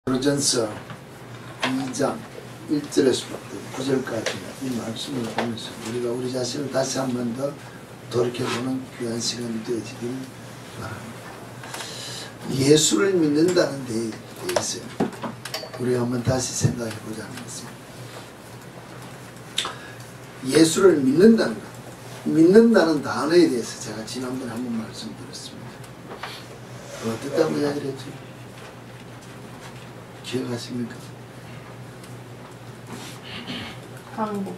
베드로전서 2장 1절에서부터 9절까지 이 말씀을 보면서 우리가 우리 자신을 다시 한 번 더 돌이켜보는 귀한 시간이 되어지길 바랍니다. 예수를 믿는다는 데에 대해서 우리가 한번 다시 생각해 보자는 것입니다. 예수를 믿는다는 것, 믿는다는 단어에 대해서 제가 지난번에 한번 말씀드렸습니다. 어떻다고 이야기를 했죠? 기억하십니까? 항복.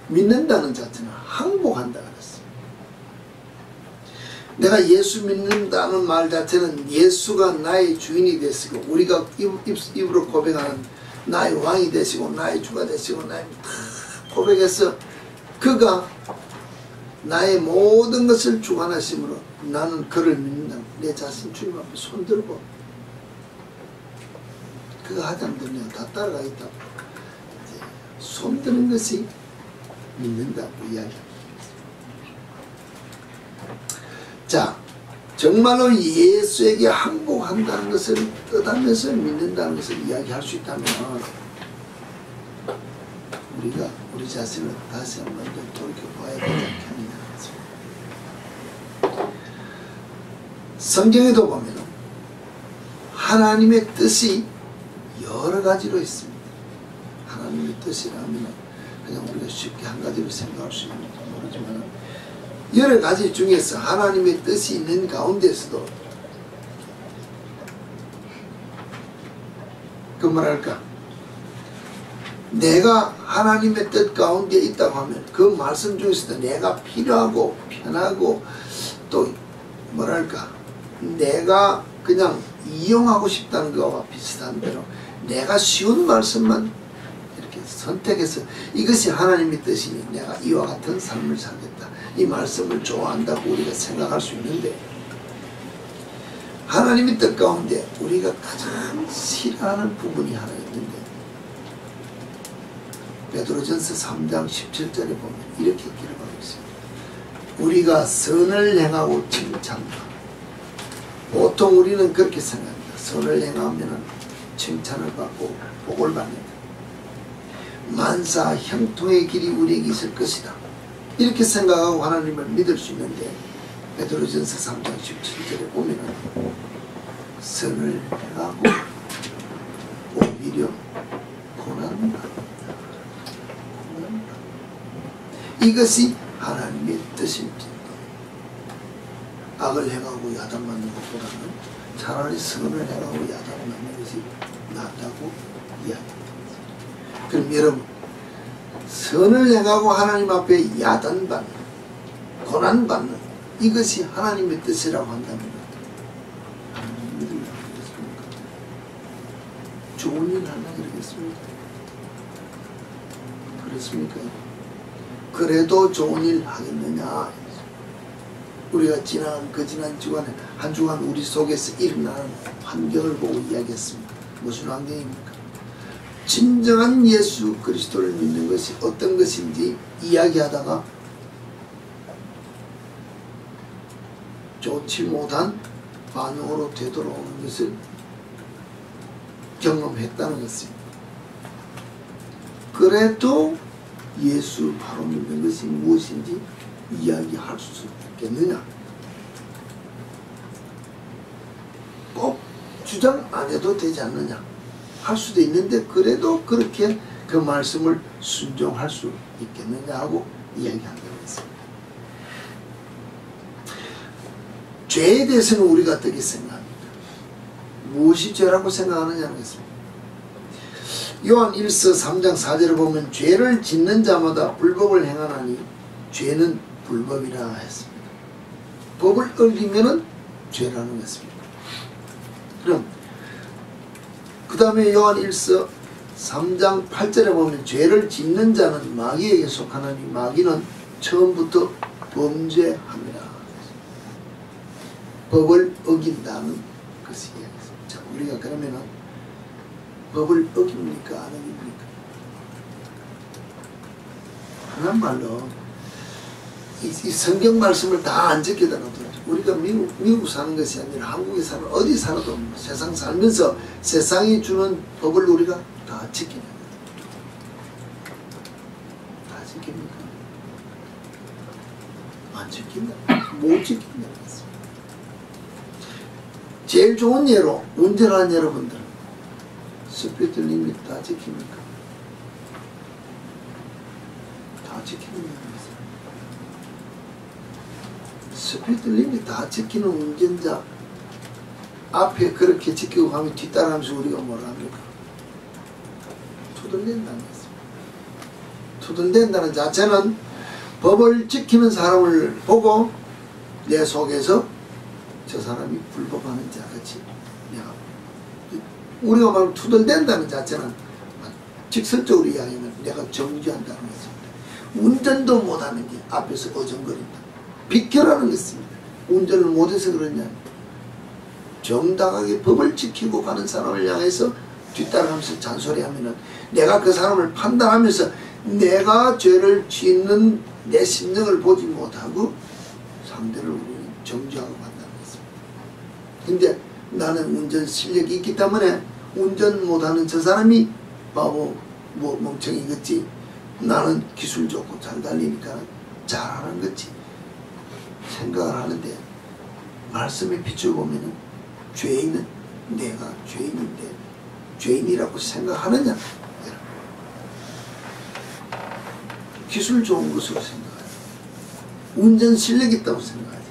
믿는다는 자체는 항복한다 그랬어요. 내가 예수 믿는다는 말 자체는 예수가 나의 주인이 되시고 우리가 입으로 고백하는 나의 왕이 되시고 나의 주가 되시고 나의 다 고백해서 그가 나의 모든 것을 주관하심으로 나는 그를 믿는다. 내 자신 주님 앞에 손들고 그가 하자는 대로 내가 다 따라가겠다고 손드는 것이 믿는다고 이야기합니다. 자, 정말로 예수에게 항복한다는 것을 뜻하면서 믿는다는 것을 이야기할 수 있다면 우리가 우리 자신을 다시 한번 더 돌이켜봐야 되지 않겠느냐. 성경에도 보면 하나님의 뜻이 여러 가지로 있습니다. 하나님의 뜻이라면 그냥 우리가 쉽게 한 가지로 생각할 수 있는지 모르지만 여러 가지 중에서 하나님의 뜻이 있는 가운데서도 그 뭐랄까 내가 하나님의 뜻 가운데 있다고 하면 그 말씀 중에서도 내가 필요하고 편하고 또 뭐랄까 내가 그냥 이용하고 싶다는 것과 비슷한 대로 내가 쉬운 말씀만 이렇게 선택해서 이것이 하나님의 뜻이니 내가 이와 같은 삶을 살겠다. 이 말씀을 좋아한다고 우리가 생각할 수 있는데 하나님의 뜻 가운데 우리가 가장 싫어하는 부분이 하나 있는데 베드로전서 3장 17절에 보면 이렇게 기록하고 있습니다. 우리가 선을 행하고 칭찬다. 보통 우리는 그렇게 생각합니다. 선을 행하면 칭찬을 받고 복을 받는다. 만사 형통의 길이 우리에게 있을 것이다. 이렇게 생각하고 하나님을 믿을 수 있는데 베드로전서 3장 17절에 보면 선을 행하고 오히려 고난을 받는다. 이것이 하나님의 뜻입니다. 악을 행하고 야단맞는 것보다는 차라리 선을 행하고 야단맞는 것이 낫다고 이야기합니다. 그럼 여러분 선을 행하고 하나님 앞에 야단받는 고난받는 이것이 하나님의 뜻이라고 한다면 하나님 믿으려고 그러겠습니까? 좋은 일 하려고 그러겠습니까? 그렇습니까? 그래도 좋은 일 하겠느냐? 우리가 지난 주간에 한 주간 우리 속에서 일어나는 환경을 보고 이야기했습니다. 무슨 환경입니까? 진정한 예수 그리스도를 믿는 것이 어떤 것인지 이야기하다가 좋지 못한 반응으로 되돌아오는 것을 경험했다는 것입니다. 그래도 예수 바로 믿는 것이 무엇인지 이야기할 수 있겠느냐? 꼭 주장 안 해도 되지 않느냐? 할 수도 있는데 그래도 그렇게 그 말씀을 순종할 수 있겠느냐 하고 이야기한다는 것입니다. 죄에 대해서는 우리가 어떻게 생각합니까? 무엇이 죄라고 생각하느냐는 것입니다. 요한 1서 3장 4절을 보면 죄를 짓는 자마다 불법을 행하나니 죄는 불법이라 했습니다. 법을 어기면은 죄라는 것입니다. 그럼 그 다음에 요한 1서 3장 8절에 보면 죄를 짓는 자는 마귀에게 속하나니 마귀는 처음부터 범죄합니다. 법을 어긴다는 것이 이야기입니다. 자, 우리가 그러면은 법을 어깁니까? 안 어깁니까? 하는 말로 이 성경 말씀을 다 안 지키더라도 우리가 미국 사는 것이 아니라 한국에 사는 어디 살아도 세상 살면서 세상이 주는 법을 우리가 다 지키는 거예요. 다 지킵니까? 안 지킨다. 못 지킨다는 것입니다. 제일 좋은 예로 운전하는 여러분들 스피드 리밋 다 지킵니까? 다 지키는 거예요. 스피드 리밋 다 지키는 운전자 앞에 그렇게 지키고 가면 뒤따라하면서 우리가 뭘 합니까? 투덜댄다는 것입니다. 투덜댄다는 자체는 법을 지키는 사람을 보고 내 속에서 저 사람이 불법하는 자같이 내가 우리가 말하면 투덜댄다는 자체는 직설적으로 이야기하면 내가 정죄한다는 것입니다. 운전도 못하는 게 앞에서 어정거린다. 비켜라는 것입니다. 운전을 못해서 그러냐. 정당하게 법을 지키고 가는 사람을 향해서 뒤따라하면서 잔소리하면은 내가 그 사람을 판단하면서 내가 죄를 짓는 내 심정을 보지 못하고 상대를 우리는 정죄하고 간다는 것입니다. 근데 나는 운전 실력이 있기 때문에 운전 못하는 저 사람이 바보 뭐 멍청이겠지. 나는 기술 좋고 잘 달리니까 잘하는 거지. 생각을 하는데 말씀에 비춰보면 죄인은 내가 죄인인데 죄인이라고 생각하느냐? 기술 좋은 것으로 생각하지. 운전 실력이 있다고 생각하지.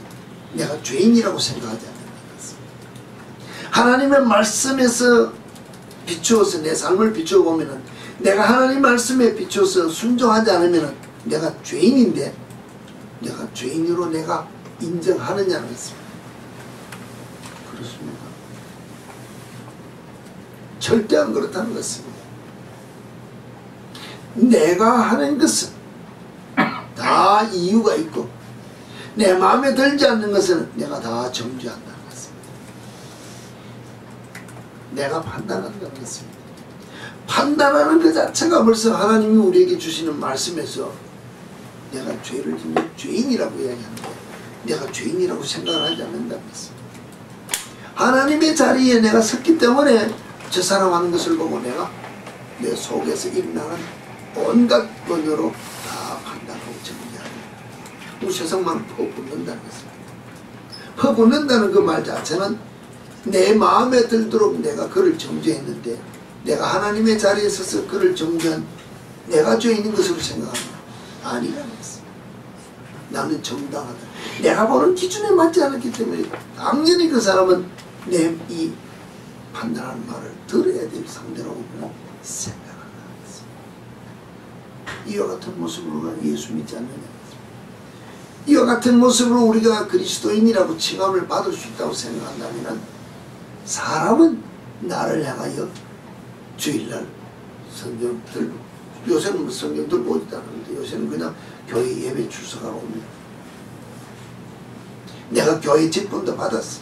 내가 죄인이라고 생각하지 않는 것입니다. 하나님의 말씀에서 비추어서 내 삶을 비춰보면 내가 하나님 말씀에 비춰서 순종하지 않으면 내가 죄인인데 내가 죄인으로 내가 인정하느냐는 것입니다. 그렇습니까? 절대 안 그렇다는 것입니다. 내가 하는 것은 다 이유가 있고 내 마음에 들지 않는 것은 내가 다 정죄한다는 것입니다. 내가 판단한다는 것입니다. 판단하는 그 자체가 벌써 하나님이 우리에게 주시는 말씀에서 내가 죄를 짓는 죄인이라고 이야기하는데 내가 죄인이라고 생각을 하지 않는다는 것입니다. 하나님의 자리에 내가 섰기 때문에 저 사람 하는 것을 보고 내가 내 속에서 일어나는 온갖 번호로 다 판단하고 정리하는 이 세상만 퍼붓는다는 것입니다. 퍼붓는다는 그 말 자체는 내 마음에 들도록 내가 그를 정죄했는데 내가 하나님의 자리에 서서 그를 정죄한 내가 죄인인 것으로 생각합니다. 아니라는 것입니다. 나는 정당하다. 내가 보는 기준에 맞지 않았기 때문에 당연히 그 사람은 내 이 판단하는 말을 들어야 될 상대라고 생각한다는 것입니다. 이와 같은 모습으로 예수 믿지 않느냐. 이와 같은 모습으로 우리가 그리스도인이라고 칭함을 받을 수 있다고 생각한다면 사람은 나를 향하여 주일날 성경 들고 요새는 뭐 성경 들고 오지도 않는데 요새는 그냥 교회 예배 출석하러 옵니다. 내가 교회 직분도 받았어.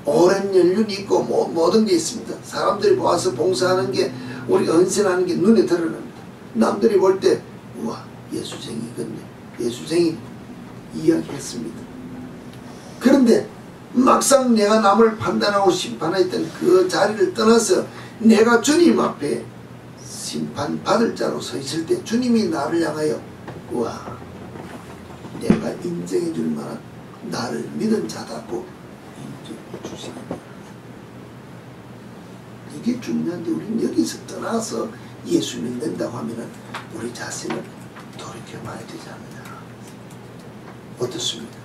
오랜 연륜이 있고 모든 게 있습니다. 사람들이 와서 봉사하는 게 우리가 헌신하는 게 눈에 드러납니다. 남들이 볼 때 우와 예수쟁이겠네. 예수쟁이 이야기했습니다. 그런데 막상 내가 남을 판단하고 심판했던 그 자리를 떠나서 내가 주님 앞에 심판받을 자로 서 있을 때 주님이 나를 향하여 우와 내가 인정해 줄 만한 나를 믿은 자다고 인정해 주시는 이게 중요한데 우리는 여기서 떠나서 예수 믿는다고 하면 우리 자신을 돌이켜봐야 되지 않느냐. 어떻습니까?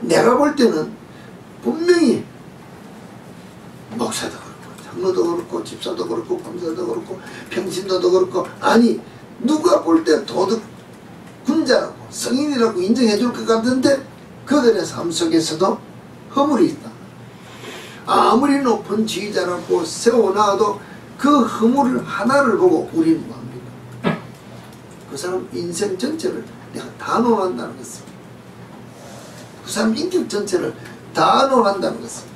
내가 볼 때는 분명히 목사도 그렇고 장로도 그렇고 집사도 그렇고 검사도 그렇고 평신도도 그렇고 아니 누가 볼 때 도덕 군자라고 성인이라고 인정해 줄 것 같은데 그들의 삶 속에서도 허물이 있다. 아무리 높은 지휘자라고 세워놔도 그 허물 하나를 보고 우리는 뭐합니까? 그 사람 인생 전체를 내가 다 논한다는 것입니다. 그 사람 인격 전체를 다 논한다는 것입니다.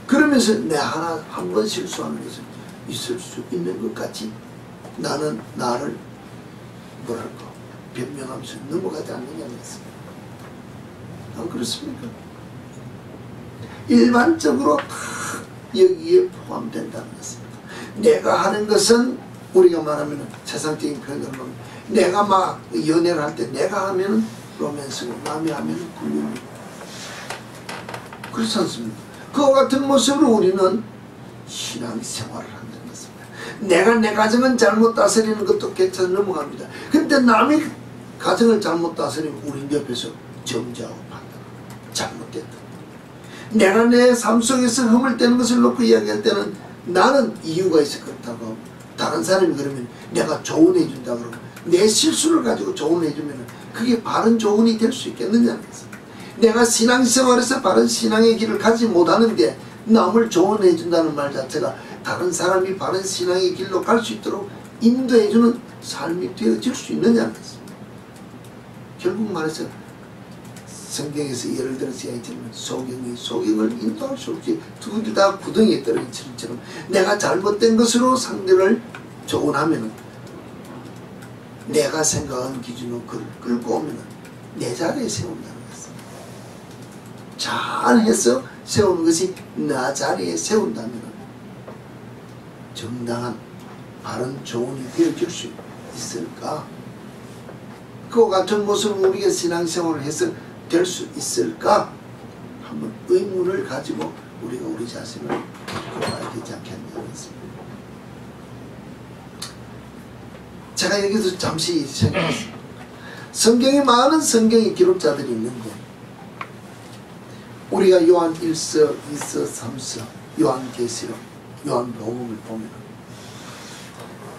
그러면서 내 하나 한 번 실수하는 것은 있을 수 있는 것 같이 나는 나를 뭐랄까 변명하면서 넘어가지 않느냐는 것입니다. 안 그렇습니까? 일반적으로 다 여기에 포함된다는 것입니다. 내가 하는 것은 우리가 말하면 세상적인 표현으로 보면 내가 막 연애를 할 때 내가 하면 로맨스고 남이 하면 굴림이고 그렇지 않습니까? 그와 같은 모습으로 우리는 신앙생활을 한다는 것입니다. 내가 내 가정은 잘못 다스리는 것도 괜찮아 넘어갑니다. 근데 남의 가정을 잘못 다스리면 우리 옆에서 정죄하고 판단하고 잘못됐다. 내가 내 삶 속에서 허물되는 것을 놓고 이야기할 때는 나는 이유가 있어 그렇다고 하고 다른 사람이 그러면 내가 조언해 준다 그러고 내 실수를 가지고 조언해 주면 그게 바른 조언이 될 수 있겠느냐는 것입니다. 내가 신앙생활에서 바른 신앙의 길을 가지 못하는데 남을 조언해 준다는 말 자체가 다른 사람이 바른 신앙의 길로 갈 수 있도록 인도해 주는 삶이 되어질 수 있느냐는 것입니다. 결국 말해서 성경에서 예를 들어서 이야기하면 소경을 인도할 수 없지. 두들 다 구덩이에 떨어진 처럼 내가 잘못된 것으로 상대를 조언하면 내가 생각한 기준으로 그를 끌고 오면 내 자리에 세운다는 것입니다. 잘해서 세우는 것이 나 자리에 세운다면 정당한 바른 조언이 되어질 수 있을까? 그와 같은 모습으로 우리가 신앙생활을 해서 될 수 있을까? 한번 의문을 가지고 우리가 우리 자신을 돌아봐야 되지 않겠냐는 것입니다. 제가 여기서 잠시 생각했습니다. 성경에 많은 성경의 기록자들이 있는 것. 우리가 요한 1서, 2서, 3서, 요한계시록, 요한복음을 보면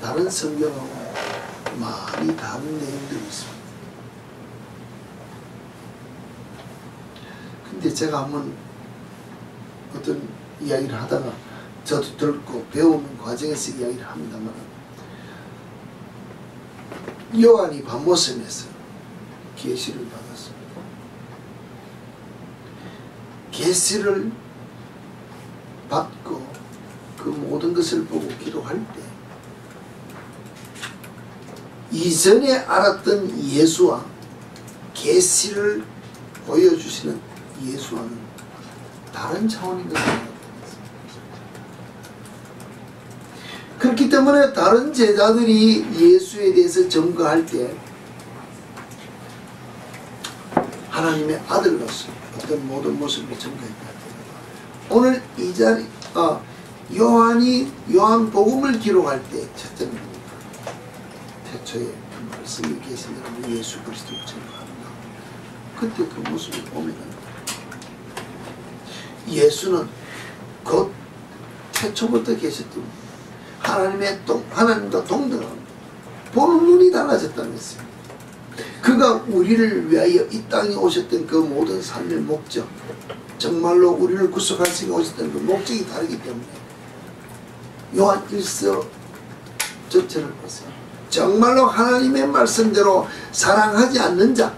다른 성경하고 많이 다른 내용들이 있습니다. 근데 제가 한번 어떤 이야기를 하다가 저도 듣고 배우는 과정에서 이야기를 합니다만 요한이 밤모섬에서 계시를 받았습니다. 계시를 받고 그 모든 것을 보고 기도할 때 이전에 알았던 예수와 계시를 보여주시는 예수와는 다른 차원인 것을 알았습니다. 그렇기 때문에 다른 제자들이 예수에 대해서 증거할 때 하나님의 아들로서 어떤 모든 모습을 증거했다. 오늘 이 자리 요한이 요한복음을 기록할 때 첫째는 태초에 말씀이 계신 사람이 예수 그리스도를 증거합니다. 그때 그 모습을 보면 예수는 곧 태초부터 계셨던 하나님과 동등합니다. 보는 눈이 달라졌다는 것입니다. 그가 우리를 위하여 이 땅에 오셨던 그 모든 삶의 목적, 정말로 우리를 구속하시기 오셨던 그 목적이 다르기 때문에 요한 1서 전체를 보세요. 정말로 하나님의 말씀대로 사랑하지 않는 자,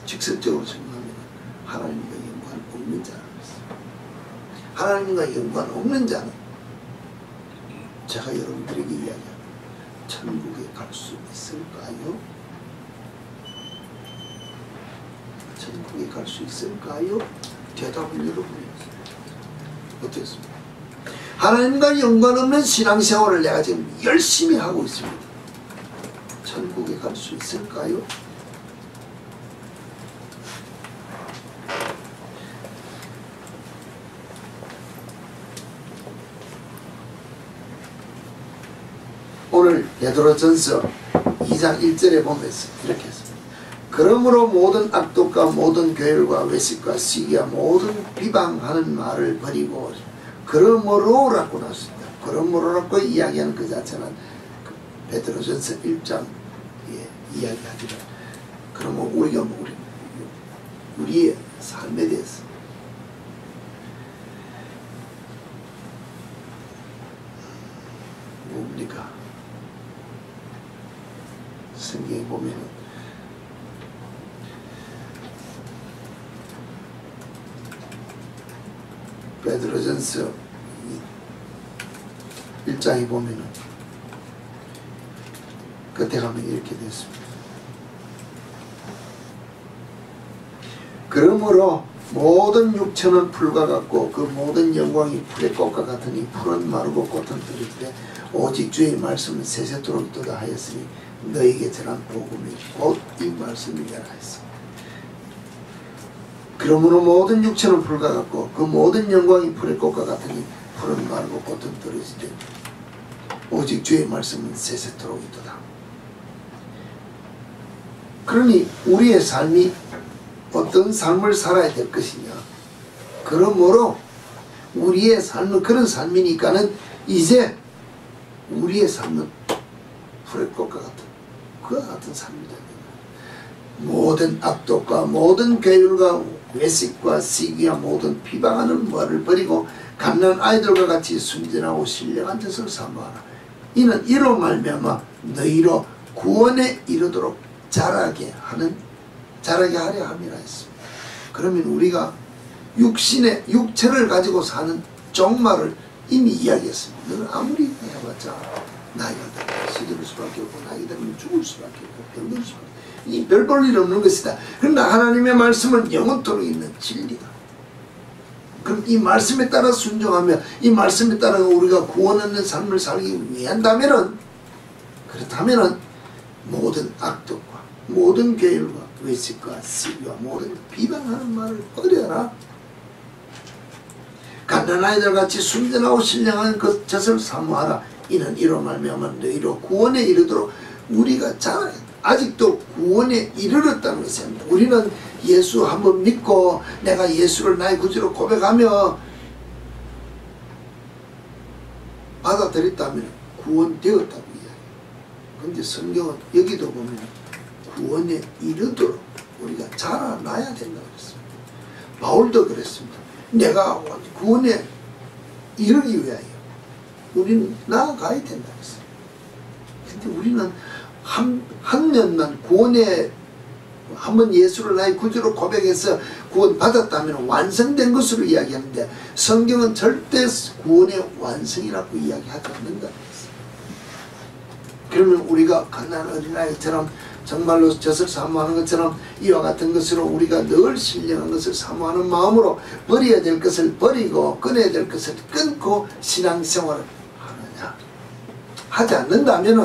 직설적으로 생각하면 하나님과 연관 없는 자라는 것입니다. 하나님과 연관 없는 자는 제가 여러분들에게 이야기합니다. 천국에 갈 수 있을까요? 천국에 갈 수 있을까요? 대답은 여러분이 어떻습니까? 하나님과 연관 없는 신앙생활을 내가 지금 열심히 하고 있습니다. 천국에 갈 수 있을까요? 오늘 베드로전서 2장 1절에 보면서 이렇게 했습니다. 그러므로 모든 악독과 모든 괴열과 외식과 시기와 모든 비방하는 말을 버리고 그러므로라고 나왔습니다. 그러므로라고 이야기하는 그 자체는 베드로전서 1장에 이야기하기를 그러면 우리가 우리의 삶에 대해서 뭡니까? 성경에 보면 베드로전서 1장에 보면 끝에 가면 이렇게 됐습니다. 그러므로 모든 육체는 풀과 같고 그 모든 영광이 풀의 꽃과 같으니 풀은 마르고 꽃은 떨어지되 오직 주의 말씀은 세세토록 있도다 하였으니 너에게 전한 복음이 곧 이 말씀이라 하였습니다. 그러므로 모든 육체는 풀과 같고 그 모든 영광이 풀의 꽃과 같으니 풀은 마르고 꽃은 떨어지되 오직 주의 말씀은 세세토록 있도다. 그러니 우리의 삶이 어떤 삶을 살아야 될 것이냐. 그러므로 우리의 삶은 그런 삶이니까는 이제 우리의 삶은 풀의 꽃과 같은 그와 같은 삶이다. 모든 악독과 모든 괴율과 외식과 시기와 모든 비방하는 말을 버리고 갓난 아이들과 같이 순전하고 신령한 뜻을 사모하라. 이는 이로 말미암아 너희로 구원에 이르도록 자라게 하려 함이라 했습니다. 그러면 우리가 육체를 가지고 사는 종말을 이미 이야기했습니다. 너는 아무리 해봤자 나이가 들면 시들 수밖에 없고 나이가 들면 죽을 수밖에 없고 병들 수밖에 없고 이 별 볼 일 없는 것이다. 그러나 하나님의 말씀은 영원토록 있는 진리다. 그럼 이 말씀에 따라 순종하며 이 말씀에 따라 우리가 구원 얻는 삶을 살기 위한다면은 그렇다면은 모든 악독과 모든 괴율과 외식과 시기와 모든 비방하는 말을 버려라. 갓난 아이들같이 순전하고 신령한 그 젖을 사모하라. 이는 이로 말미암아 너희로 구원에 이르도록 우리가 아직도 구원에 이르렀다는 것입니다. 우리는 예수 한번 믿고 내가 예수를 나의 구주로 고백하며 받아들였다면 구원되었다고 이야기해요. 그런데 성경은 여기도 보면 구원에 이르도록 우리가 자라나야 된다고 했습니다. 바울도 그랬습니다. 내가 구원에 이르기 위하여 우리는 나아가야 된다고 했습니다. 근데 우리는 한 년만 구원에 한번 예수를 나의 구주로 고백해서 구원 받았다면 완성된 것으로 이야기하는데 성경은 절대 구원의 완성이라고 이야기하지 않는다고 했습니다. 그러면 우리가 갓난 어린아이처럼 정말로 젖을 사모하는 것처럼 이와 같은 것으로 우리가 늘 신령한 것을 사모하는 마음으로 버려야 될 것을 버리고 끊어야 될 것을 끊고 신앙생활을 하느냐. 하지 않는다면은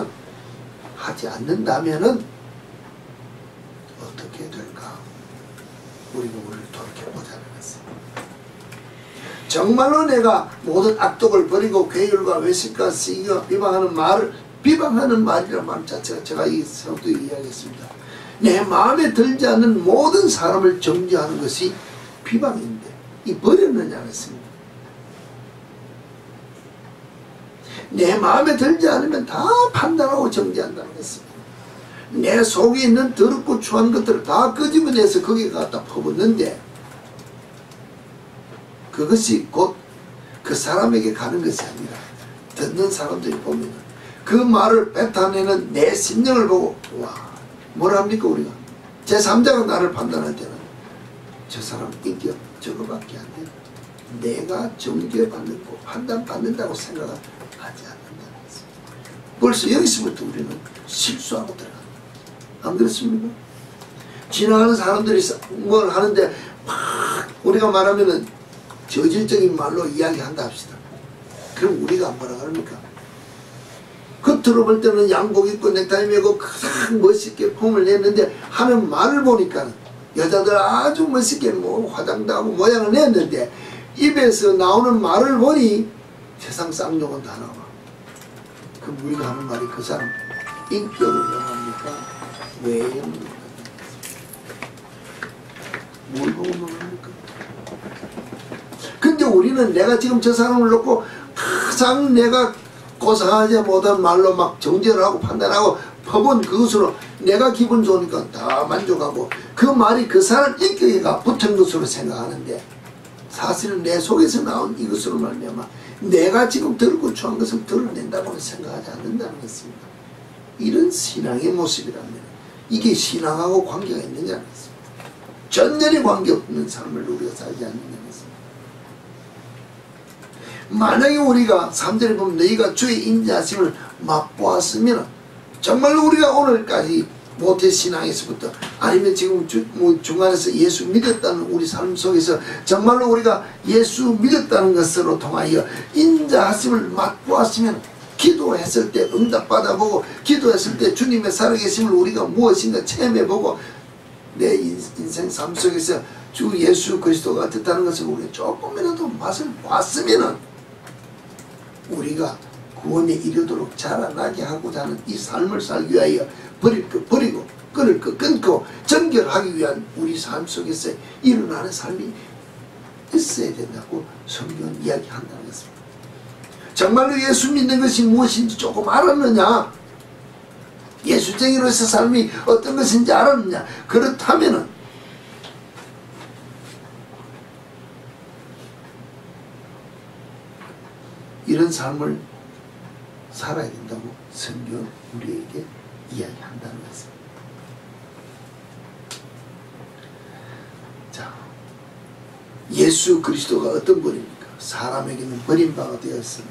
어떻게 될까? 우리가 우리를 돌이켜보자는 것입니다. 정말로 내가 모든 악독을 버리고 괴율과 외식과 시기와 비방하는 말이라는 말 자체가 제가 이 성도 이야기했습니다. 내 마음에 들지 않는 모든 사람을 정죄하는 것이 비방인데 이 버렸느냐 했습니다. 내 마음에 들지 않으면 다 판단하고 정죄한다는 것입니다. 내 속에 있는 더럽고 추한 것들을 다 끄집어내서 거기에 갖다 퍼붓는데 그것이 곧 그 사람에게 가는 것이 아니라 듣는 사람들이 보면 그 말을 뱉어내는 내 심령을 보고 와 뭐랍니까 우리가 제3자가 나를 판단할 때는 저 사람 인격 저거밖에 안 돼. 내가 정죄받는 거 판단받는다고 생각을 하지 않는다는 것입니다. 벌써 여기서부터 우리는 실수하고 들어갑니다. 안 그렇습니까? 지나가는 사람들이 뭘 하는데 막 우리가 말하면은 저질적인 말로 이야기한다 합시다. 그럼 우리가 뭐라 그럽니까? 겉으로 볼 때는 양복 입고 넥타이 메고 가장 멋있게 폼을 냈는데 하는 말을 보니까 여자들 아주 멋있게 뭐 화장도 하고 모양을 냈는데 입에서 나오는 말을 보니 세상 쌍욕은 다 나와. 그럼 우리가 하는 말이 그 사람 인격을 명합니까? 외형을 뭘 보고 명합니까? 근데 우리는 내가 지금 저 사람을 놓고 가장 내가 고상하지 못한 말로 막 정죄를 하고 판단하고 퍼본 그것으로 내가 기분 좋으니까 다 만족하고 그 말이 그 사람 인격에 붙은 것으로 생각하는데 사실은 내 속에서 나온 이것으로 말미암아 내가 지금 더럽고 추한 것을 드러낸다고 생각하지 않는다는 것입니다. 이런 신앙의 모습이라면 이게 신앙하고 관계가 있느냐는 것입니다. 전혀 관계없는 삶을 우리가 살지 않느냐는 것입니다. 만약에 우리가 3절에 보면 너희가 주의 인자하심을 맛보았으면 정말로 우리가 오늘까지 모태신앙에서부터 아니면 지금 중간에서 예수 믿었다는 우리 삶 속에서 정말로 우리가 예수 믿었다는 것으로 통하여 인자하심을 맛보았으면 기도했을 때 응답받아보고 기도했을 때 주님의 살아계심을 우리가 무엇인가 체험해보고 내 인생 삶 속에서 주 예수 그리스도가 어떻다는 것을 우리가 조금이라도 맛을 봤으면 우리가 구원에 이르도록 자라나게 하고자 하는 이 삶을 살기 위하여 버릴 것 버리고 끊을 것 끊고 정결하기 위한 우리 삶 속에서 일어나는 삶이 있어야 된다고 성경은 이야기한다는 것입니다. 정말로 예수 믿는 것이 무엇인지 조금 알았느냐? 예수쟁이로서 삶이 어떤 것인지 알았느냐? 그렇다면은 이런 삶을 살아야 된다고 성경은 우리에게 이야기한다는 것입니다. 자, 예수 그리스도가 어떤 분입니까? 사람에게는 버림바가 되었으나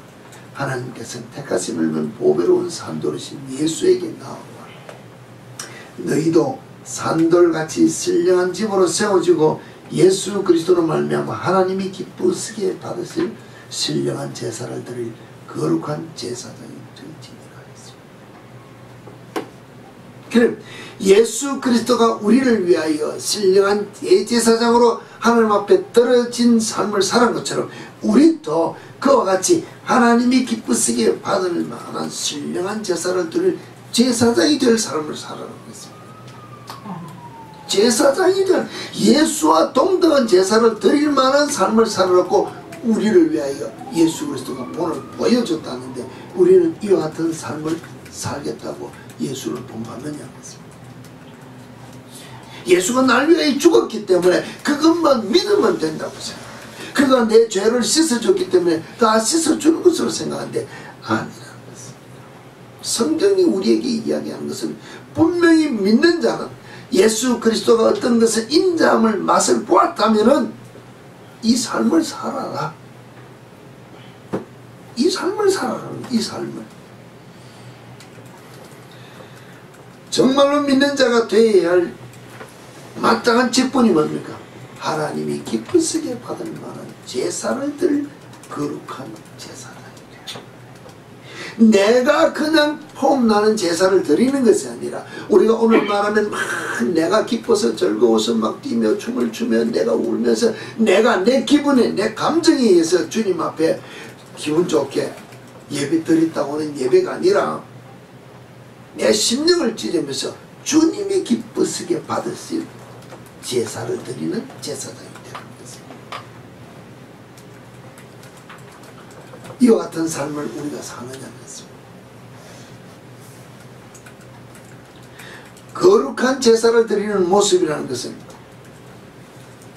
하나님께서는 택하심을 면 보배로운 산돌이신 예수에게 나오라. 너희도 산돌같이 신령한 집으로 세워지고 예수 그리스도로 말미암아 하나님이 기쁘시게 받으실 신령한 제사를 드릴 거룩한 제사장이 되지니라 했습니다. 그럼 예수 그리스도가 우리를 위하여 신령한 대제사장으로 하나님 앞에 떨어진 삶을 살은 것처럼 우리도 그와 같이 하나님이 기쁘시게 받을 만한 신령한 제사를 드릴 제사장이 될 삶을 살아가는 것입니다. 제사장이 될 예수와 동등한 제사를 드릴 만한 삶을 살아갔고 우리를 위하여 예수 그리스도가 본을 보여줬다는데 우리는 이와 같은 삶을 살겠다고 예수를 본받느냐는 것입니다. 예수가 날 위하여 죽었기 때문에 그것만 믿으면 된다고 생각합니다. 그가 내 죄를 씻어줬기 때문에 다 씻어주는 것으로 생각하는데 아니라는 것입니다. 성경이 우리에게 이야기하는 것은 분명히 믿는 자는 예수 그리스도가 어떤 것을 인자함을 맛을 보았다면은 이 삶을 살아라. 이 삶을 살아라. 이 삶을. 정말로 믿는 자가 되어야 할 마땅한 직분이 뭡니까? 하나님이 기쁘시게 받을 만한 제사를 드릴 거룩한 제사장이 되라. 내가 그냥 폼나는 제사를 드리는 것이 아니라 우리가 오늘 말하면 막 내가 기뻐서 즐거워서 막 뛰며 춤을 추며 내가 울면서 내가 내 기분에 내 감정에 의해서 주님 앞에 기분 좋게 예배 드린다고 하는 예배가 아니라 내 심령을 찌르면서 주님이 기쁘시게 받으실 제사를 드리는 제사장이 되는 것입니다. 이와 같은 삶을 우리가 사느냐는 것입니다. 거룩한 제사를 드리는 모습이라는 것은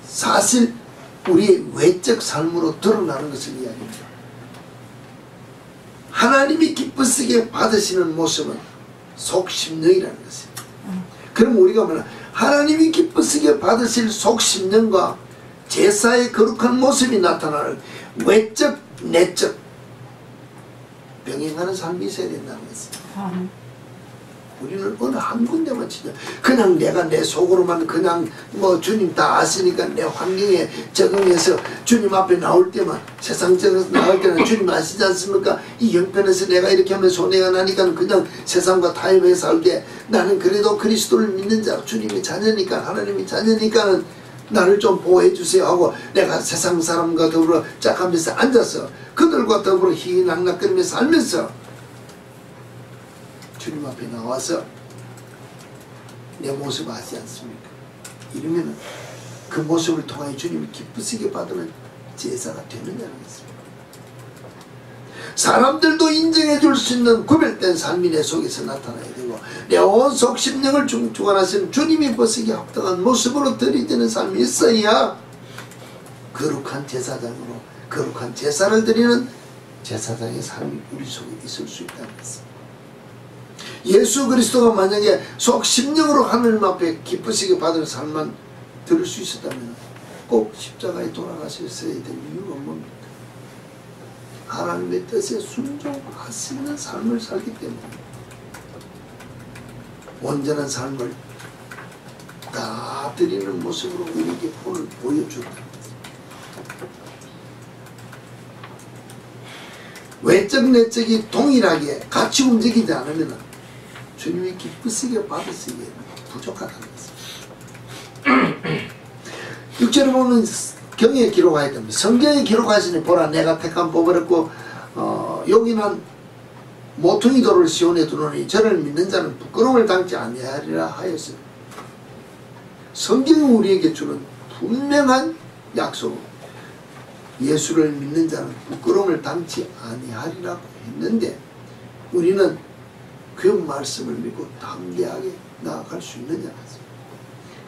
사실 우리의 외적 삶으로 드러나는 것을 이야기합니다. 하나님이 기쁘시게 받으시는 모습은 속심령이라는 것입니다. 그럼 우리가 뭐냐? 하나님이 기쁘시게 받으실 속심령과 제사의 거룩한 모습이 나타나는 외적, 내적 병행하는 삶이 있어야 된다는 것입니다. 우리는 어느 한 군데만 치자. 그냥 내가 내 속으로만 그냥 뭐 주님 다 아시니까 내 환경에 적응해서 주님 앞에 나올 때만 세상적으로 나올 때는 주님 아시지 않습니까? 이 형편에서 내가 이렇게 하면 손해가 나니까 그냥 세상과 타협해 살게 나는 그래도 그리스도를 믿는 자 주님의 자녀니까 하나님의 자녀니까는 나를 좀 보호해 주세요 하고 내가 세상 사람과 더불어 짝하면서 앉아서 그들과 더불어 희희낙낙거리면서 살면서 주님 앞에 나와서 내 모습 아시지 않습니까? 이러면 그 모습을 통하여 주님이 기쁘시게 받으는 제사가 되느냐는 것입니다. 사람들도 인정해 줄 수 있는 구별된 삶이 내 속에서 나타나야 되고 내 온 속심령을 주관하시는 주님이 보시기에 합당한 모습으로 드리는 삶이 있어야 거룩한 제사장으로 거룩한 제사를 드리는 제사장의 삶이 우리 속에 있을 수 있다는 것입니다. 예수 그리스도가 만약에 속심령으로 하나님 앞에 기쁘시게 받을 삶만 들을 수 있었다면 꼭 십자가에 돌아가셨어야 될 이유가 뭡니까? 하나님의 뜻에 순종하시는 삶을 살기 때문에 온전한 삶을 다 드리는 모습으로 우리에게 오늘 보여준다. 외적 내적이 동일하게 같이 움직이지 않으면 주님이 기쁘시게 받으시기에 부족하다는 것입니다. 6절에 보면 경에 기록하야 됩니다. 성경에 기록하시니 보라 내가 택한 뽑아냈고 여기는 모퉁이 돌을 시온에 두노니 저를 믿는 자는 부끄러움을 당치 아니하리라 하였으니 성경이 우리에게 주는 분명한 약속, 예수를 믿는 자는 부끄러움을 당치 아니하리라고 했는데 우리는 그 말씀을 믿고 담대하게 나아갈 수 있느냐.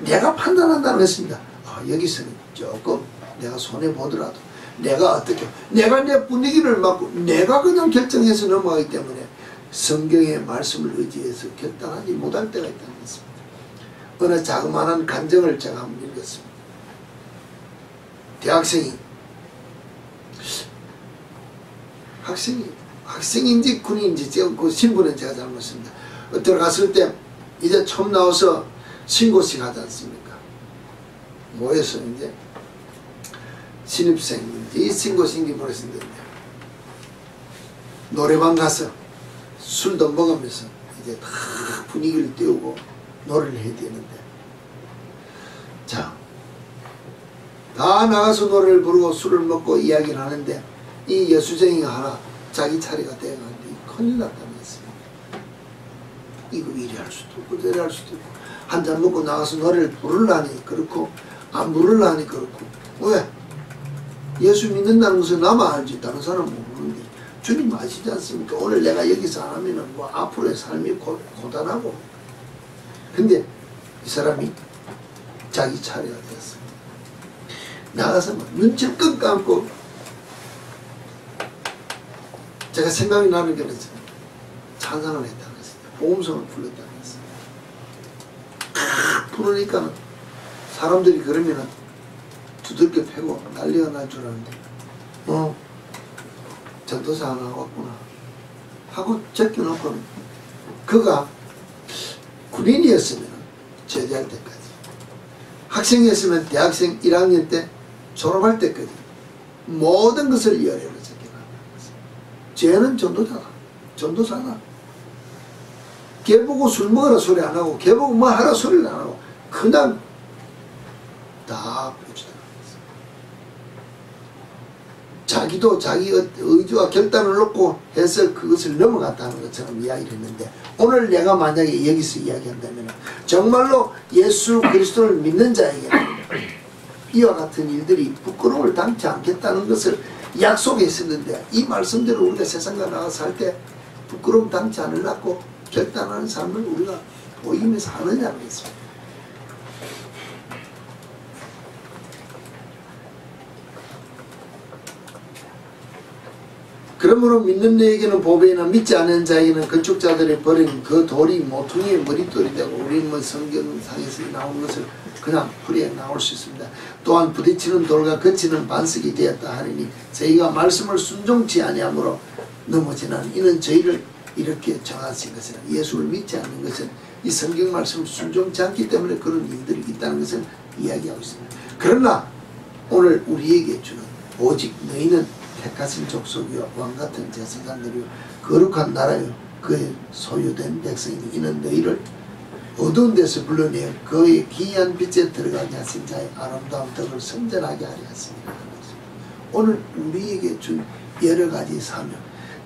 내가 판단한다는 것입니다. 여기서는 조금 내가 손해보더라도 내가 어떻게 내가 내 분위기를 맡고 내가 그냥 결정해서 넘어가기 때문에 성경의 말씀을 의지해서 결단하지 못할 때가 있다는 것입니다. 어느 자그마한 간증을 제가 한번 읽었습니다. 학생인지 군인인지 제가 그 신분은 제가 잘못했습니다. 들어갔을 때 이제 처음 나와서 신고식 하지 않습니까? 모여서 이제 신입생인지 신고식인지 모르겠는데 노래방 가서 술도 먹으면서 이제 다 분위기를 띄우고 노래를 해야 되는데 자, 다 나가서 노래를 부르고 술을 먹고 이야기를 하는데 이 여수쟁이가 하나 자기 차례가 돼가지고 큰일 났다는 것입니다. 이거 이리 할 수도 있고 저리 할 수도 있고 한잔 먹고 나가서 노래를 부르려니 그렇고 안 부르려니 그렇고 왜? 예수 믿는다는 것을 나만 알지 다른 사람은 모르는데 주님 아시지 않습니까? 오늘 내가 여기서 안 하면은 뭐 앞으로의 삶이 고단하고 근데 이 사람이 자기 차례가 됐어. 나가서 막 눈치를 끈 감고 제가 생각이 나는 게 그랬어요. 찬양을 했다는 것이죠. 복음성을 불렀다는 것이죠. 부르니까 사람들이 그러면은 두들겨 패고 난리가 날 줄 알았는데 전도사 하나 왔구나 하고 제껴놓고는 그가 군인이었으면 제대할 때까지 학생이었으면 대학생 1학년 때 졸업할 때까지 모든 것을 열애로 제껴놨다는 것입니다. 쟤는 전도사다. 걔 보고 술 먹으라 소리 안 하고 걔 보고 뭐 하라 소리를 안 하고 그냥 다 보여주더라고요. 자기도 자기 의지와 결단을 놓고 해서 그것을 넘어갔다는 것처럼 이야기를 했는데 오늘 내가 만약에 여기서 이야기한다면 정말로 예수 그리스도를 믿는 자에게 이와 같은 일들이 부끄러움을 당치 않겠다는 것을 약속했었는데 이 말씀대로 우리가 세상과 나가서 할 때 부끄러움 당치 않으려고 결단하는 삶을 우리가 보이면서 하느냐는 것입니다. 그러므로 믿는 너에게는 보배이나 믿지 않는 자에게는 건축자들이 버린 그 돌이 모퉁이의 머릿돌이 되고 우리는 뭐 성경상에서 나오는 것을 그냥 풀이에 나올 수 있습니다. 또한 부딪히는 돌과 거치는 반석이 되었다 하리니 저희가 말씀을 순종치 아니하므로 넘어지나니 이는 저희를 이렇게 정하신 것은 예수를 믿지 않는 것은 이 성경 말씀을 순종치 않기 때문에 그런 일들이 있다는 것을 이야기하고 있습니다. 그러나 오늘 우리에게 주는 오직 너희는 택하신 족속이요 왕같은 제사장들이요 거룩한 나라요 그의 소유된 백성이니 이는 너희를 어두운 데서 불러내어 그의 기이한 빛에 들어가게 하신 자의 아름다운 덕을 선전하게 하려 하십니다. 오늘 우리에게 준 여러 가지 사명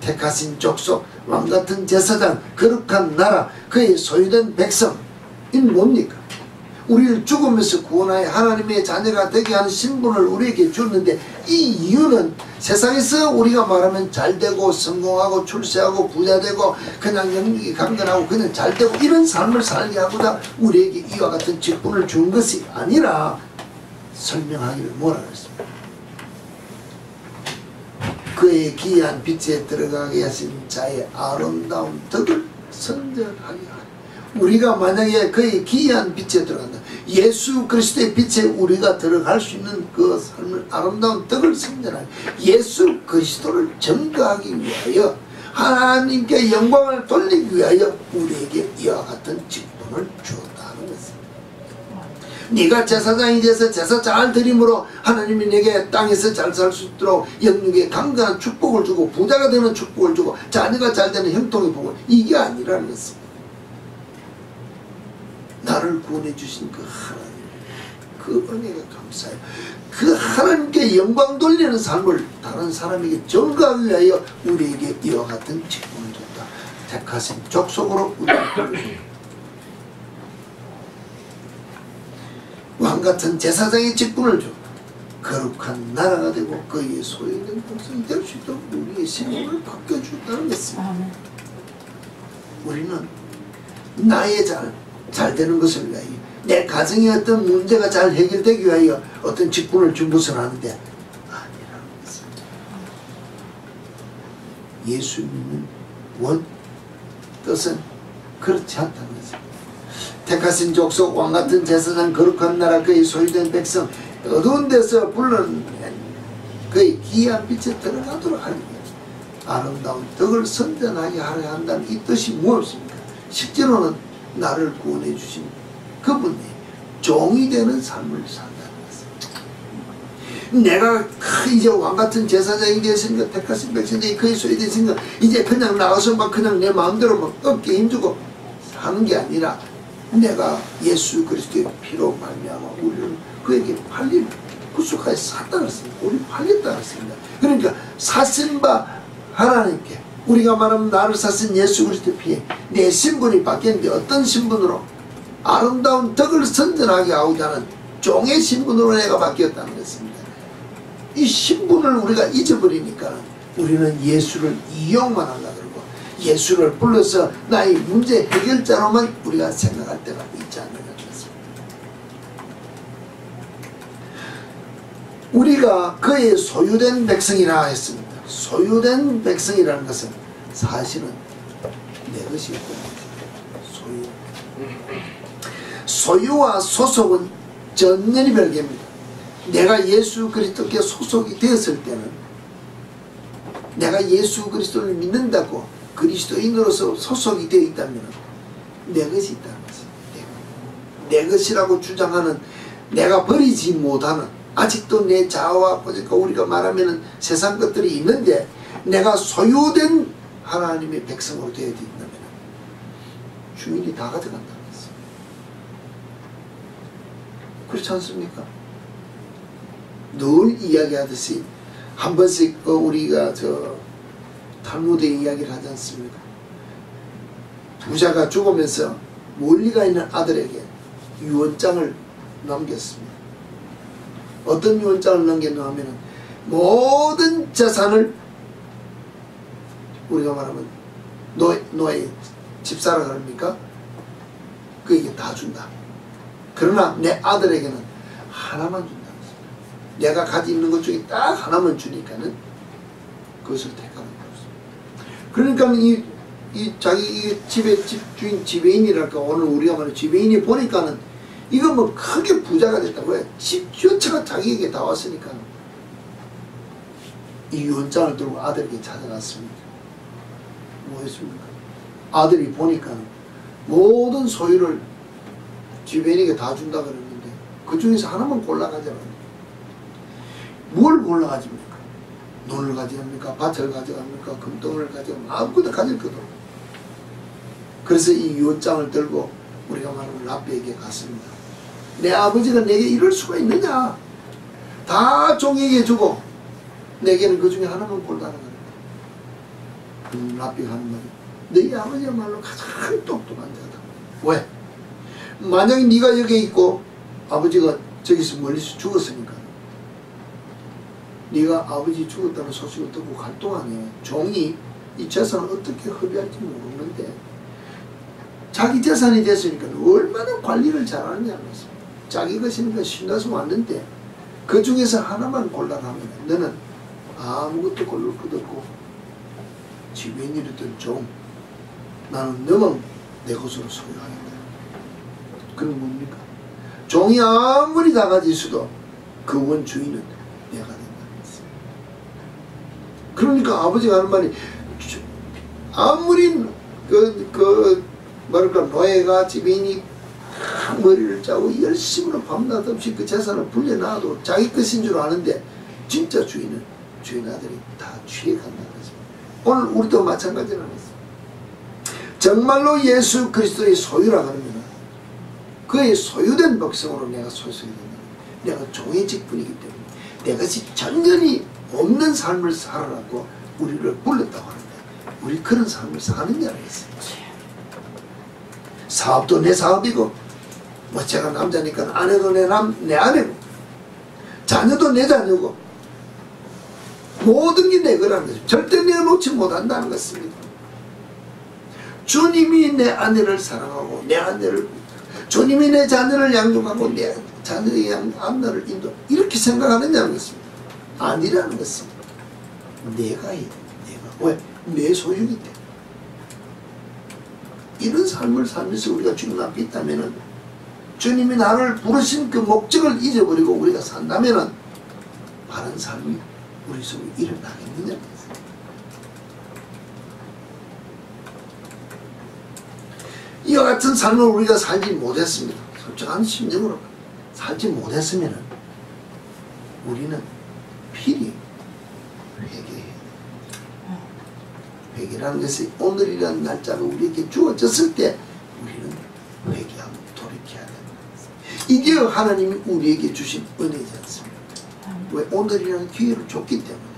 택하신 족속 왕같은 제사장 거룩한 나라 그의 소유된 백성 이는 뭡니까? 우리를 죽음에서 구원하여 하나님의 자녀가 되게 하는 신분을 우리에게 줬는데 이 이유는 세상에서 우리가 말하면 잘되고 성공하고 출세하고 부자되고 그냥 영역이 강건하고 그냥 잘되고 이런 삶을 살게 하고자 우리에게 이와 같은 직분을 준 것이 아니라 설명하기를 뭐라 그랬습니까? 그의 기이한 빛에 들어가게 하신 자의 아름다운 덕을 선전하게 하리. 우리가 만약에 그의 기이한 빛에 들어간다. 예수 그리스도의 빛에 우리가 들어갈 수 있는 그 삶을 아름다운 덕을 선전하기 예수 그리스도를 증거하기 위하여 하나님께 영광을 돌리기 위하여 우리에게 이와 같은 직분을 영광을 주었다는 것입니다. 네가 제사장이 돼서 제사 잘 드림으로 하나님이 내게 땅에서 잘 살 수 있도록 영육에 강건한 축복을 주고 부자가 되는 축복을 주고 자녀가 잘 되는 형통의 복을, 이게 아니라는 것입니다. 나를 구원해 주신 그 하나님, 그 은혜가 감사해요. 그 하나님께 영광 돌리는 삶을 다른 사람에게 전가하기 위하여 우리에게 이와 같은 직분을 줬다. 택하신 족속으로 우리를 부르셨다. 왕같은 제사장의 직분을 줬다. 거룩한 나라가 되고 그의 소유된 백성이 될 수 있도록 우리의 생명을 바꿔주었다는 것입니다. 우리는 나의 잘 되는 것을 위하여, 내 가정에 어떤 문제가 잘 해결되기 위하여 어떤 직분을 준 것은 아닌데 아니라는 것입니다. 예수 믿는 뜻은 그렇지 않다는 것입니다. 택하신 족속, 왕같은 제사장, 거룩한 나라, 그의 소유된 백성, 어두운 데서 불러낸 그의 기이한 빛에 들어가도록 하는 거예요. 아름다운 덕을 선전하게 하려 한다는 이 뜻이 무엇입니까? 실제로는 나를 구원해 주신 그분이 종이 되는 삶을 산다는 것입니다. 내가 이제 왕같은 제사장이 되었으니까, 택하신 백성이 그의 소유됐으니까 이제 그냥 나가서 막 그냥 내 마음대로 막 어깨 힘주고 하는 게 아니라, 내가 예수 그리스도의 피로 말미암아 우리를 그에게 팔린 구속까지 샀다는 것입니다. 우리 팔렸다는 것입니다. 그러니까 사신 바 하나님께, 우리가 말하면 나를 사신 예수 그리스도의 피에 내 신분이 바뀌었는데, 어떤 신분으로? 아름다운 덕을 선전하게 하고자 하는 종의 신분으로 내가 바뀌었다는 것입니다. 이 신분을 우리가 잊어버리니까 우리는 예수를 이용만 하려고 그러고, 예수를 불러서 나의 문제 해결자로만 우리가 생각할 때가 있지 않는 것입니다. 우리가 그의 소유된 백성이라 했습니다. 소유된 백성이라는 것은 사실은 내 것이 있고, 소유와 소속은 전면이 별개입니다. 내가 예수 그리스도께 소속이 되었을 때는, 내가 예수 그리스도를 믿는다고 그리스도인으로서 소속이 되어 있다면 내 것이 있다는 것입니다. 내 것이라고 주장하는, 내가 버리지 못하는, 아직도 내 자아와 보니까 우리가 말하면 세상 것들이 있는데, 내가 소유된 하나님의 백성으로 되어 있다면 주인이 다 가져간다는 것입니다. 그렇지 않습니까? 늘 이야기하듯이 한 번씩 우리가 탈무드에 이야기를 하지 않습니까? 부자가 죽으면서 멀리가 있는 아들에게 유언장을 남겼습니다. 어떤 유언장을 남겼나 하면, 모든 재산을, 우리가 말하면 노예 집사라 그럽니까? 그에게 다 준다. 그러나 내 아들에게는 하나만 준다는 것입니다. 내가 가지고 있는 것 중에 딱 하나만 주니까는 그것을 택하는 것입니다. 그러니까 자기 집의 집주인, 지배인이랄까, 오늘 우리가 말하는 지배인이 보니까는 이거 뭐 크게 부자가 됐다고 해. 집 전체가 자기에게 다 왔으니까 이 유언장을 들고 아들에게 찾아갔습니다. 뭐했습니까? 아들이 보니까 모든 소유를 지배인에게 다 준다 그랬는데 그 중에서 하나만 골라가자고. 뭘 골라가집니까? 돈을 가져갑니까? 밭을 가져갑니까? 금덩을 가져갑니까? 아무것도 가질 것도 없고. 그래서 이 유언장을 들고 우리가 말하는 랍비에게 갔습니다. 내 아버지가 내게 이럴 수가 있느냐? 다 종에게 주고 내게는 그 중에 하나만 골라라 그래. 랍비가 하는 말이, 너희 아버지야말로 가장 똑똑한 자다. 왜? 만약에 네가 여기에 있고 아버지가 저기서 멀리서 죽었으니까, 네가 아버지 죽었다는 소식을 듣고 갈 동안에 종이 이 재산을 어떻게 허비할지 모르는데, 자기 재산이 됐으니까 얼마나 관리를 잘하느냐는 것입니다. 자기 것이니까 신나서 왔는데 그 중에서 하나만 골라라 하면 너는 아무것도 고를 것 없고 지배인이랬던 종, 나는 너만 내 것으로 소유하겠다. 그건 뭡니까? 종이 아무리 다 가지고 있어도 그 원주인은 내가 된다는 것입니다. 그러니까 아버지가 하는 말이, 아무리 그러니까 노예가 지배인이 머리를 짜고 열심으로 밤낮 없이 그 재산을 불려놔도 자기 것인 줄 아는데 진짜 주인은 주인 아들이 다 취해간다는 거죠. 오늘 우리도 마찬가지라는 거죠. 정말로 예수 그리스도의 소유라 그러면 그의 소유된 백성으로 내가 소속이 된다. 내가 종의 직분이기 때문에 내 것이 전전이 없는 삶을 살아라고 우리를 불렀다고 하는데 우리 그런 삶을 사느냐는 거죠. 사업도 내 사업이고 뭐 제가 남자니까 아내도 내 아내고 자녀도 내 자녀고 모든 게 내 거라는 거죠. 절대 내가 놓지 못한다는 것입니다. 주님이 내 아내를 사랑하고 내 아내를 주님이 내 자녀를 양육하고 내 자녀의 앞날을 인도 이렇게 생각하느냐는 것입니다. 아니라는 것입니다. 내가 해. 내가 왜? 내 소유이기 때문에. 이런 삶을 살면서 우리가 주님 앞에 있다면은 주님이 나를 부르신 그 목적을 잊어버리고 우리가 산다면은 바른 삶이 우리 속에 일어나겠느냐는 것입니다. 이와 같은 삶을 우리가 살지 못했습니다. 솔직한 심정으로 살지 못했으면 우리는 필히 회개해야 돼요. 회개라는 것이 오늘이라는 날짜가 우리에게 주어졌을 때 우리는 회개하고 돌이켜야 된다. 이게 하나님이 우리에게 주신 은혜지 않습니까? 왜? 오늘이라는 기회를 줬기 때문에.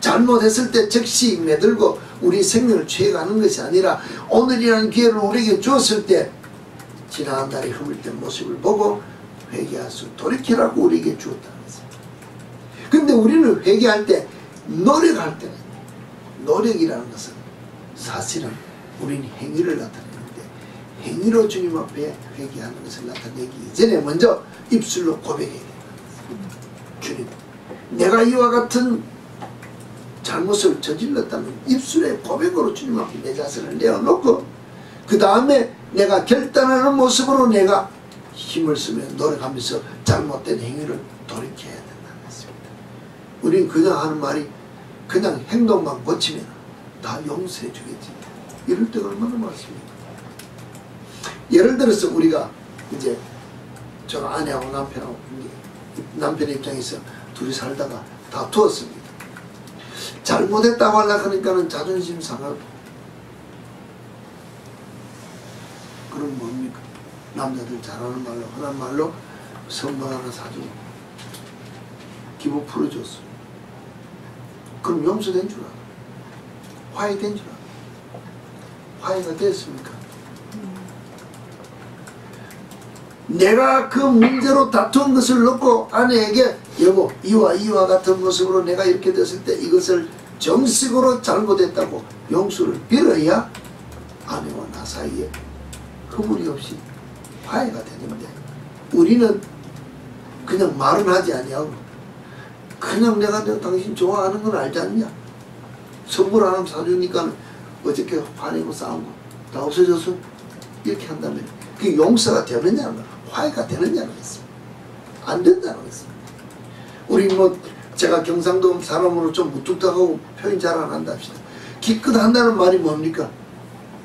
잘못했을 때 즉시 매들고 우리 생명을 취해가는 것이 아니라 오늘이라는 기회를 우리에게 주었을 때 지난 달에 흐물된 모습을 보고 회개할 수 돌이키라고 우리에게 주었다는 것입니다. 근데 우리는 회개할 때 노력할 때는 노력이라는 것은 사실은 우리는 행위를 나타내는데 행위로 주님 앞에 회개하는 것을 나타내기 이전에 먼저 입술로 고백해야 됩니다. 주님, 내가 이와 같은 잘못을 저질렀다면 입술의 고백으로 주님 앞에 내 자신을 내어놓고 그 다음에 내가 결단하는 모습으로 내가 힘을 쓰며 노력하면서 잘못된 행위를 돌이켜야 된다는 것입니다. 우리는 그냥 하는 말이 그냥 행동만 고치면 다 용서해 주겠지. 이럴 때가 얼마나 많습니까? 예를 들어서 우리가 이제 저 아내하고 남편의 입장에서 둘이 살다가 다투었습니다. 잘못했다고 하려고 하니까는 자존심 상하고 그럼 뭡니까? 남자들 잘하는 말로 흔한 말로 선물 하나 사주고 기분 풀어줬어. 그럼 용서된 줄 알아. 화해된 줄 알아. 화해가 됐습니까? 내가 그 문제로 다툰 것을 놓고 아내에게 여보 이와 같은 모습으로 내가 이렇게 됐을 때 이것을 정식으로 잘못했다고 용서를 빌어야 아내와 나 사이에 허물이 없이 화해가 되는데 우리는 그냥 말은 하지 아니하고 그냥 내가 당신 좋아하는 건 알지 않냐? 선물 하나 사주니까 어저께 화내고 싸우고 다 없어져서 이렇게 한다면 그게 용서가 되느냐는 거야. 화해가 되느냐는 것입니다. 안 된다는 것입니다. 우리 뭐 제가 경상도 사람으로 좀 무뚝뚝하고 표현 잘 안 한다 합시다. 기껏 한다는 말이 뭡니까?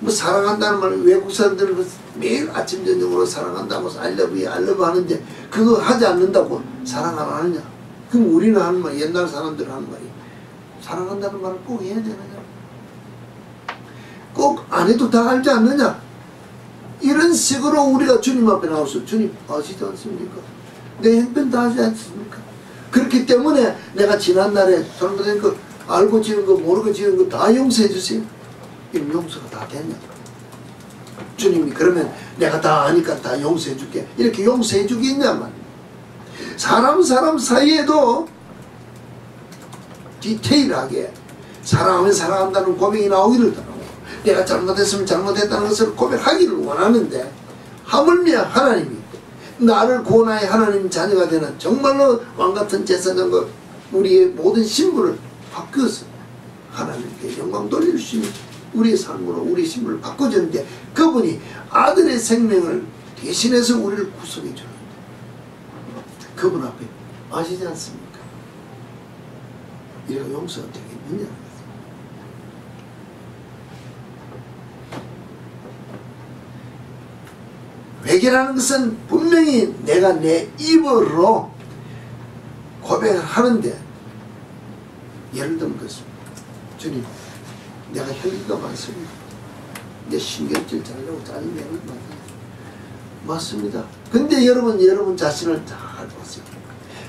뭐 사랑한다는 말 외국 사람들은 매일 아침 저녁으로 사랑한다고 I love you, I love you 하는데 그거 하지 않는다고 사랑 안 하느냐? 그럼 우리는 하는 말, 옛날 사람들은 하는 말이 사랑한다는 말을 꼭 해야 되느냐? 꼭 안 해도 다 알지 않느냐? 이런 식으로 우리가 주님 앞에 나와서 주님 아시지 않습니까? 내 행편 다 하지 않습니까? 그렇기 때문에 내가 지난날에 잘못된 거 알고 지은 거 모르고 지은 거 다 용서해 주세요. 이런 용서가 다 됐냐? 주님이 그러면 내가 다 아니까 다 용서해 줄게 이렇게 용서해 주겠냐 말이야. 사람 사이에도 디테일하게 사랑하면 사랑한다는 고백이 나오기를 바라고 내가 잘못했으면 잘못했다는 것을 고백하기를 원하는데 하물며 하나님이 나를 구원하여 하나님 자녀가 되는 정말로 왕같은 제사장과 우리의 모든 신분을 바뀌어서 하나님께 영광 돌릴 수 있는 우리의 삶으로 우리의 신분을 바꿔주는데 그분이 아들의 생명을 대신해서 우리를 구속해 주는데 그분 앞에 아시지 않습니까? 이래가 용서가 되겠느냐? 회개라는 것은 분명히 내가 내 입으로 고백을 하는데, 예를 들면 그렇습니다. 주님, 내가 혈기가 많습니다. 내 신경질 잘려고 짜증내는 것 같아요. 맞습니다. 근데 여러분 자신을 잘 보세요.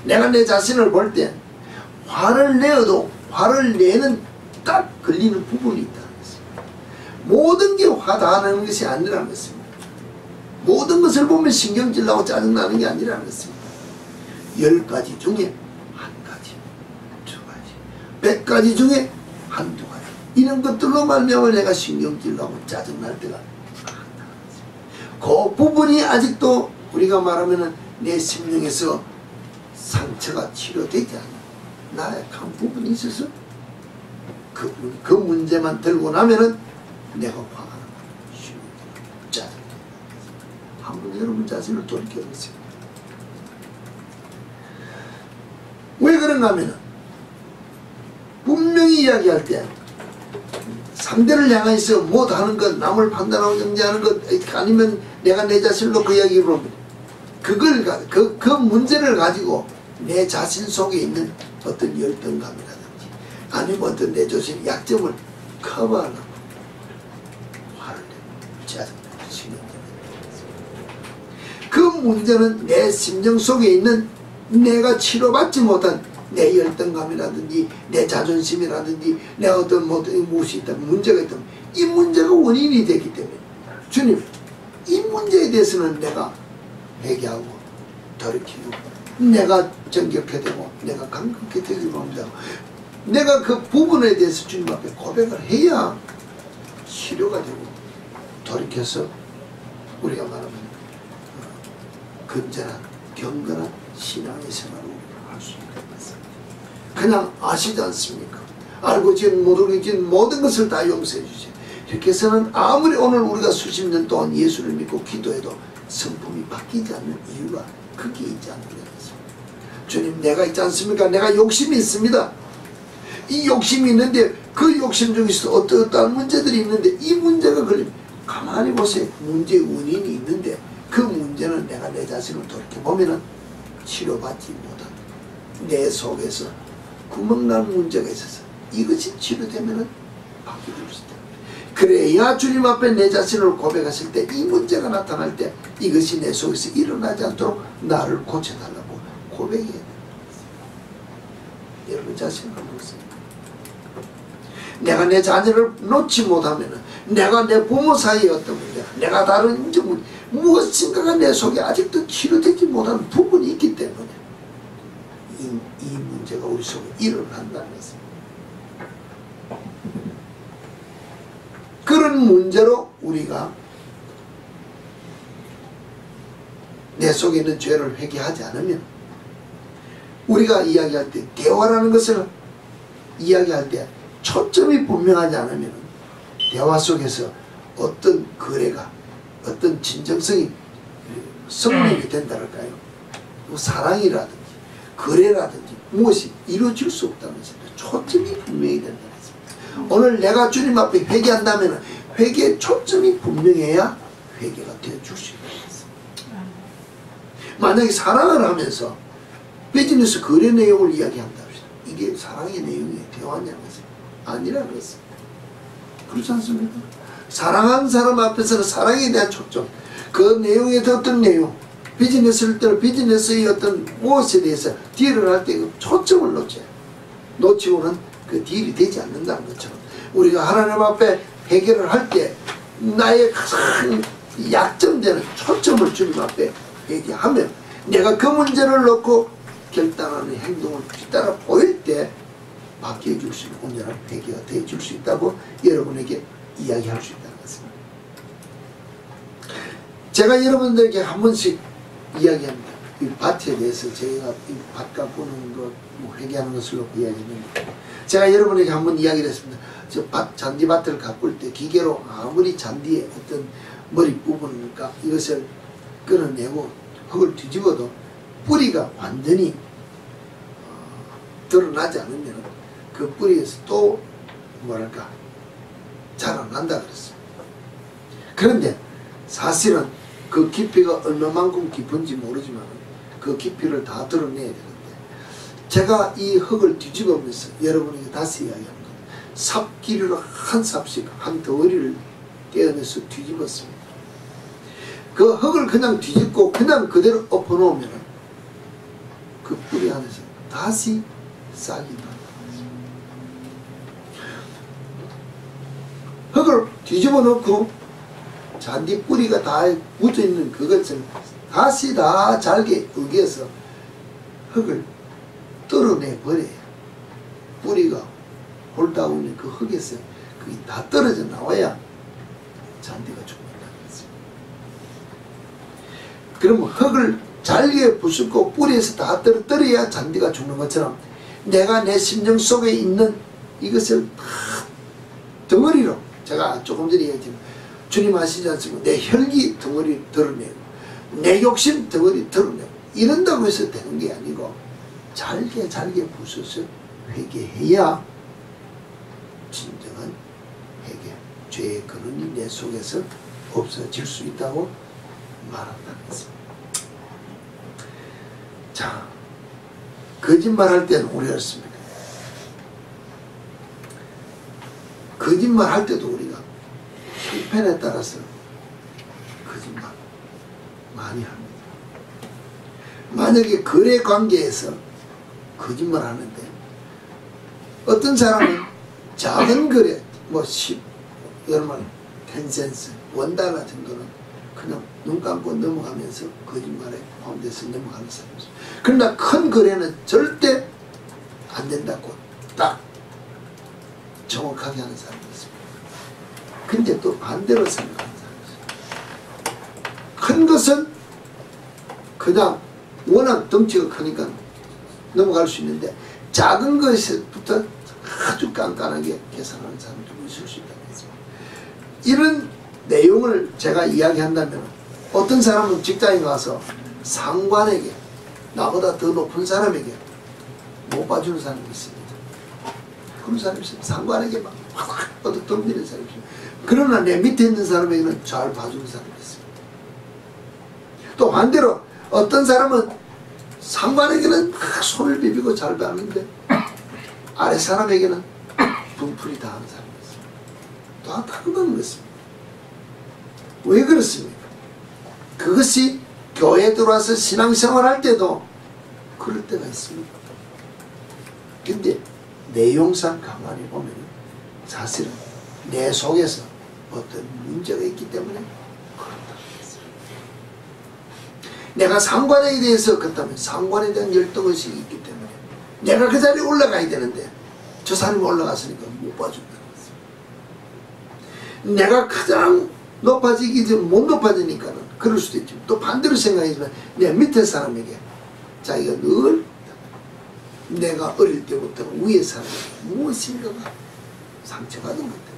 내가 내 자신을 볼 때 화를 내어도 화를 내는 딱 걸리는 부분이 있다는 것입니다. 모든 게 화 다 나는 것이 아니라는 것입니다. 모든 것을 보면 신경질 나고 짜증나는 게 아니라는 것입니다. 10가지 중에 1가지, 2가지, 100가지 중에 1~2가지, 이런 것들로 말미암아 내가 신경질 나고 짜증날 때가 많다. 그 부분이 아직도 우리가 말하면 내 심령에서 상처가 치료되지 않는 나약한 부분이 있어서 그 문제만 들고 나면은 내가 화가 나고 짜증나. 한번 여러분 자신을 돌이켜보세요. 왜 그런가 하면은 분명히 이야기할 때 상대를 향해서 못하는 것, 남을 판단하고 정죄하는 것, 아니면 내가 내 자신을 놓고 이야기해보면 그 문제를 가지고 내 자신 속에 있는 어떤 열등감이라든지 아니면 어떤 내 자신의 약점을 커버하려고 화를 내고 짜증내고 신경질을 내고, 그 문제는 내 심정 속에 있는 내가 치료받지 못한 내 열등감이라든지 내 자존심이라든지 내 어떤 무엇이 있다, 문제가 있다면 이 문제가 원인이 되기 때문에 주님, 이 문제에 대해서는 내가 회개하고 돌이키고 내가 정결케 되고 내가 감격케 되기로 합니다. 내가 그 부분에 대해서 주님 앞에 고백을 해야 치료가 되고 돌이켜서 우리가 말하면 건전한 경건한 신앙의 생활을 할 수 있는 것입니다. 그냥 아시지 않습니까? 알고 지은 모르고 지은 모든 것을 다 용서해 주세요. 이렇게 해서는 아무리 오늘 우리가 수십 년 동안 예수를 믿고 기도해도 성품이 바뀌지 않는 이유가 그게 있지 않는 것입니다. 주님, 내가 있지 않습니까? 내가 욕심이 있습니다. 이 욕심이 있는데 그 욕심 중에서 어떠한 문제들이 있는데 이 문제가 걸리면 가만히 보세요. 문제의 원인이 있는데 그 문제는 내가 내 자신을 돌이켜보면 치료받지 못한 내 속에서 구멍난 문제가 있어서 이것이 치료되면 바뀌어질 수 있다. 그래야 주님 앞에 내 자신을 고백하실 때 이 문제가 나타날 때 이것이 내 속에서 일어나지 않도록 나를 고쳐달라고 고백해야 됩니다. 여러분 자신을 보세요. 내가 내 자녀를 놓지 못하면 내가 내 부모 사이에 어떤 문제, 내가 다른 문제, 무엇인가가 내 속에 아직도 치료되지 못한 부분이 있기 때문에 이 문제가 우리 속에 일어난다는 것입니다. 그런 문제로 우리가 내 속에 있는 죄를 회개하지 않으면 우리가 이야기할 때 대화라는 것을 이야기할 때 초점이 분명하지 않으면 대화 속에서 어떤 거래가 어떤 진정성이 성립이 된다랄까요? 사랑이라든지 거래라든지 무엇이 이루어질 수 없다는 것입니다. 초점이 분명히 된다는 것입니다. 오늘 내가 주님 앞에 회개한다면 회개의 초점이 분명해야 회개가 되어줄 수 있는 것입니다. 만약에 사랑을 하면서 비즈니스 거래 내용을 이야기한다 합시다. 이게 사랑의 내용이 대화냐는 것입니다. 아니라는 것입니다. 그렇지 않습니까? 사랑하는 사람 앞에서는 사랑에 대한 초점, 그 내용의 어떤 내용, 비즈니스를 때는 비즈니스의 어떤 무엇에 대해서 딜을 할 때 그 초점을 놓쳐요. 놓치고는 그 딜이 되지 않는다는 것처럼 우리가 하나님 앞에 해결을 할 때 나의 가장 약점되는 초점을 주님 앞에 얘기하면 내가 그 문제를 놓고 결단하는 행동을 뒤따라 보일 때 바뀌어줄 수 있는 온전한 회개가 되어줄 수 있다고 여러분에게 이야기할 수 있다는 것입니다. 제가 여러분들에게 한 번씩 이야기합니다. 이 밭에 대해서 제가 이 밭 가꾸는 것, 회개하는 것을 놓고 이야기했는데 제가 여러분에게 한 번 이야기를 했습니다. 저 잔디밭을 가꿀 때 기계로 아무리 잔디의 어떤 머리 부분이니까 이것을 끊어내고 흙을 뒤집어도 뿌리가 완전히 드러나지 않으면 그 뿌리에서 또 뭐랄까 자라난다 그랬어요. 그런데 사실은 그 깊이가 얼마만큼 깊은지 모르지만 그 깊이를 다 드러내야 되는데, 제가 이 흙을 뒤집으면서 여러분에게 다시 이야기합니다. 삽기류로 한 삽씩 한 덩어리를 떼어내서 뒤집었습니다. 그 흙을 그냥 뒤집고 그냥 그대로 엎어놓으면 그 뿌리 안에서 다시 싹이 나는 거죠. 흙을 뒤집어 놓고 잔디 뿌리가 다 묻어있는 그것을 다시 다 잘게 으개서 흙을 떨어내 버려야 뿌리가 홀다고 있는 그 흙에서 그게 다 떨어져 나와야 잔디가 죽는다는 거죠. 그러면 흙을 잘게 부수고 뿌리에서 다 떨어야 잔디가 죽는 것처럼, 내가 내 심령 속에 있는 이것을 다 덩어리로, 제가 조금 전에 얘기했지만 주님 아시지 않습니까? 내 혈기 덩어리 드러내고 내 욕심 덩어리 드러내고 이런다고 해서 되는 게 아니고, 잘게 잘게 부숴서 회개해야 진정한 회개, 죄의 근원이 내 속에서 없어질 수 있다고 말한다는 것입니다. 자, 거짓말할 때는 우리가 어떻습니까? 거짓말할 때도 우리가 형편에 따라서 거짓말 많이 합니다. 만약에 거래 관계에서 거짓말 하는데, 어떤 사람은 작은 거래, 뭐 10, 여러분 10센스, $1 정도는 그냥 눈 감고 넘어가면서 거짓말에 포함돼서 넘어가는 사람이죠. 그러나 큰 거래는 절대 안 된다고 딱 정확하게 하는 사람이 있습니다. 근데 또 반대로 생각하는 사람이 있어요. 큰 것은 그냥 워낙 덩치가 크니까 넘어갈 수 있는데, 작은 것부터 아주 깐깐하게 계산하는 사람도 있을 수 있다는 거죠. 이런 내용을 제가 이야기한다면, 어떤 사람은 직장에 가서 상관에게, 나보다 더 높은 사람에게 못 봐주는 사람이 있습니다. 그런 사람이 있습니다. 상관에게 막 확 덤비는 사람이 있습니다. 그러나 내 밑에 있는 사람에게는 잘 봐주는 사람이 있습니다. 또 반대로 어떤 사람은 상관에게는 막 손을 비비고 잘 봐는데 아래 사람에게는 분풀이 다 하는 사람이 있습니다. 다 다르다는 것입니다. 왜 그렇습니까? 그것이 교회에 들어와서 신앙생활 할 때도 그럴 때가 있습니다. 근데 내용상 가만히 보면 사실은 내 속에서 어떤 문제가 있기 때문에 그렇다는 것입니다. 내가 상관에 대해서 그렇다면 상관에 대한 열등의식이 있기 때문에 내가 그 자리에 올라가야 되는데 저 사람이 올라갔으니까 못 봐준다는 것입니다. 내가 가장 높아지기 전 못 높아지니까는 그럴 수도 있지만, 또 반대로 생각하지만 내 밑에 사람에게 자기가 늘 내가 어릴 때부터 위에 사람에게 무엇인가가 상처받은 것 때문에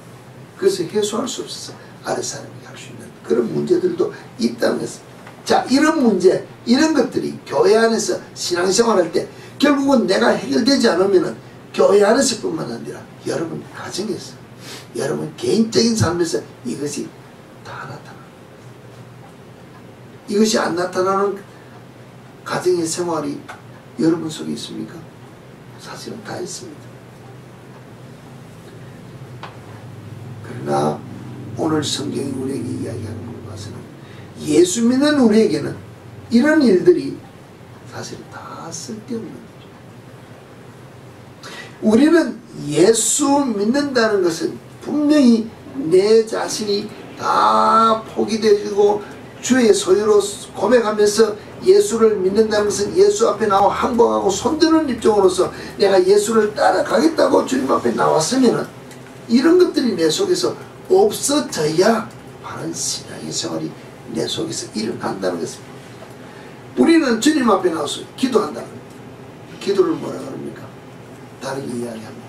그래서 해소할 수 없어서 아래 사람에게 할 수 있는 그런 문제들도 있다는 것입니다. 자, 이런 문제, 이런 것들이 교회 안에서 신앙생활 할 때 결국은 내가 해결되지 않으면은 교회 안에서 뿐만 아니라 여러분 가정에서, 여러분 개인적인 삶에서 이것이 다 나타납니다. 이것이 안 나타나는 가정의 생활이 여러분 속에 있습니까? 사실은 다 있습니다. 그러나 오늘 성경이 우리에게 이야기하는 것 봐서는 예수 믿는 우리에게는 이런 일들이 사실 다 쓸데없는 거죠. 우리는 예수 믿는다는 것은 분명히 내 자신이 다 포기되고 주의 소유로 고백하면서 예수를 믿는다는 것은 예수 앞에 나와 항복하고 손드는 입장으로서 내가 예수를 따라가겠다고 주님 앞에 나왔으면 이런 것들이 내 속에서 없어져야 바른 신앙의 생활이 내 속에서 일어난다는 것입니다. 우리는 주님 앞에 나와서 기도한다. 기도를 뭐라 그럽니까? 다르게 이야기합니다.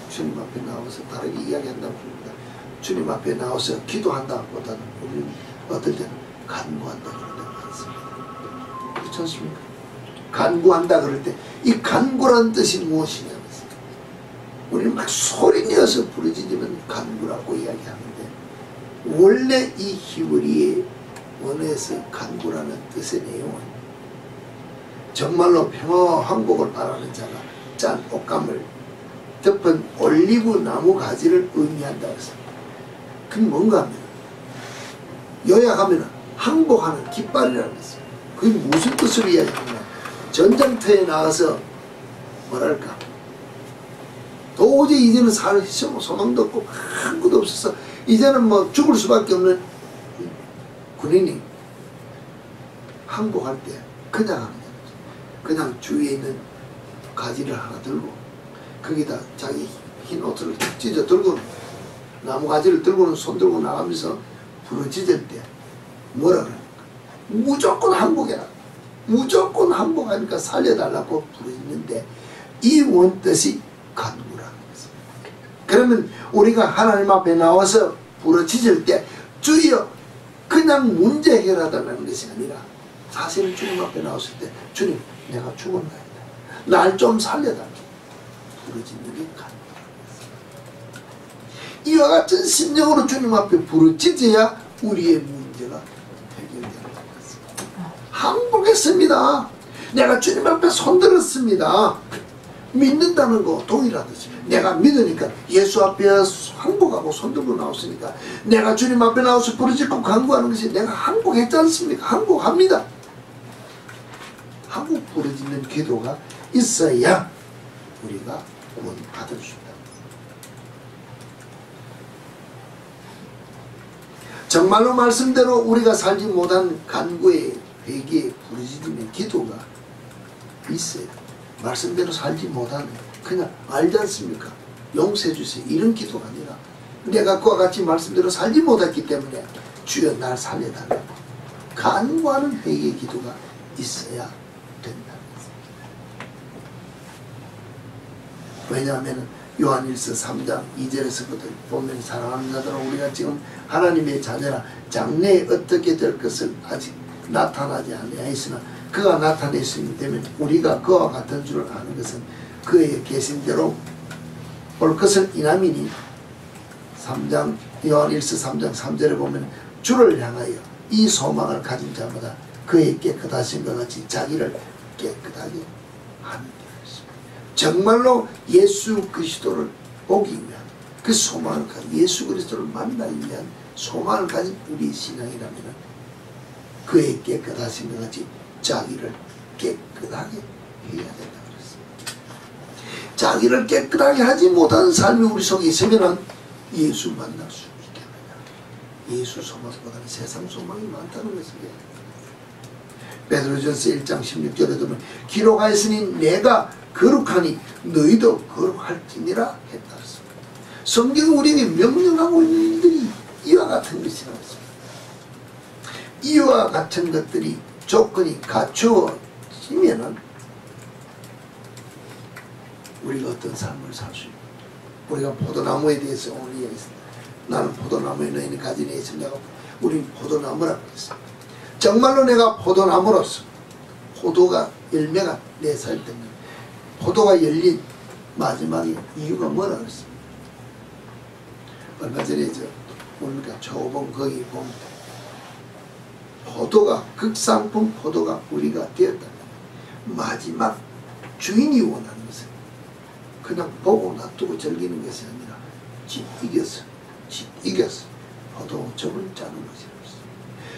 주님 앞에 나와서 다르게 이야기한다고 합니다. 주님 앞에 나와서 기도한다 보다는 우리는 어떨 때는 간구한다 그런다고 했습니다. 그렇지 않습니까? 간구한다 그럴 때 이 간구라는 뜻이 무엇이냐면, 우리는 막 소리 내어서 부르짖으면 간구라고 이야기하는데, 원래 이 히브리의 원어에서 간구라는 뜻의 내용은 정말로 평화와 항복을 바라는 자가 짠 옷감을 덮은 올리브 나무 가지를 의미한다고 했습니다. 그게 뭔가 하면 요약하면 항복하는 깃발이라는 것입니다. 그게 무슨 뜻으로 이야기하냐, 전장터에 나가서 뭐랄까 도저히 이제는 살 소망도 없고 아무것도 없어서 이제는 뭐 죽을 수밖에 없는 군인이 항복할 때 그냥 하는 거죠. 그냥 주위에 있는 가지를 하나 들고 거기다 자기 흰 옷을 찢어 들고 나무 가지를 들고는 손 들고 나가면서 부르짖을 때 뭐라 그럽니까? 무조건 항복해라. 무조건 항복하니까 살려달라고 부르짖는데 이 원뜻이 간구라는 것입니다. 그러면 우리가 하나님 앞에 나와서 부르짖을 때 주여 그냥 문제 해결하다는 것이 아니라 사실은 주님 앞에 나왔을 때 주님 내가 죽었나이다. 날 좀 살려달라. 부르짖는 게 간구라는 것입니다. 이와 같은 심령으로 주님 앞에 부르짖어야 우리의 문제가 해결되는 것입니다. 항복했습니다. 내가 주님 앞에 손들었습니다. 믿는다는 거 동일하듯이 내가 믿으니까 예수 앞에 항복하고 손들고 나왔으니까 내가 주님 앞에 나와서 부르짖고 간구하는 것이 내가 항복했지 않습니까? 항복합니다. 하고 부르짖는 기도가 있어야 우리가 구원받을 수 있다. 정말로 말씀대로 우리가 살지 못한 간구에 회개에 부르짖는 기도가 있어요. 말씀대로 살지 못한 그냥 알지 않습니까? 용서해 주세요 이런 기도가 아니라 내가 그와 같이 말씀대로 살지 못했기 때문에 주여 날 살려달라고 간구하는 회개의 기도가 있어야 된다는 것입니다. 왜냐하면 요한일서 3장 2절에서부터 보면 사랑하는 자들아 우리가 지금 하나님의 자녀라 장래에 어떻게 될 것을 아직 나타나지 아니하였으나 그가 나타냈으니 되면 우리가 그와 같은 줄을 아는 것은 그의 계신 대로 올 것을 이남이니 3장 요한일서 3장 3절에 보면 주를 향하여 이 소망을 가진 자마다 그의 깨끗하신 것 같이 자기를 깨끗하게 하는 것입니다. 정말로 예수 그리스도를 보기 위한 그 소망을 가진 예수 그리스도를 만나기 위한 소망을 가진 우리 신앙이라면 그의 깨끗하신 것 같이 자기를 깨끗하게 해야 된다고 그랬습니다. 자기를 깨끗하게 하지 못하는 삶이 우리 속에 있으면 예수 만날 수 있게 합니다. 예수 소망보다는 세상 소망이 많다는 것입니다. 베드로전서 1장 16절에 보면 기록하였으니 내가 거룩하니 너희도 거룩할지니라 했다. 성경은 우리에게 명령하고 있는 일들이 이와 같은 것이라고 했습니다. 이와 같은 것들이 조건이 갖추어지면은 우리가 어떤 삶을 살 수 있고 우리가 포도나무에 대해서 오늘 이야기했습니다. 나는 포도나무에 너희는 가지에 있으면 내가 우리는 포도나무라고 했습니다. 정말로 내가 포도나무로서 포도가 열매가 내 살 때문에 포도가 열린 마지막에 이유가 뭐라 그랬습니다. 얼마 전에 뭡니까 초봉 거기 보면 포도가 극상품 포도가 우리가 되었다면 마지막 주인이 원하는 것은 그냥 보고 놔두고 즐기는 것이 아니라 집 이겨서 포도즙을 짜는 것이라고 했습니다.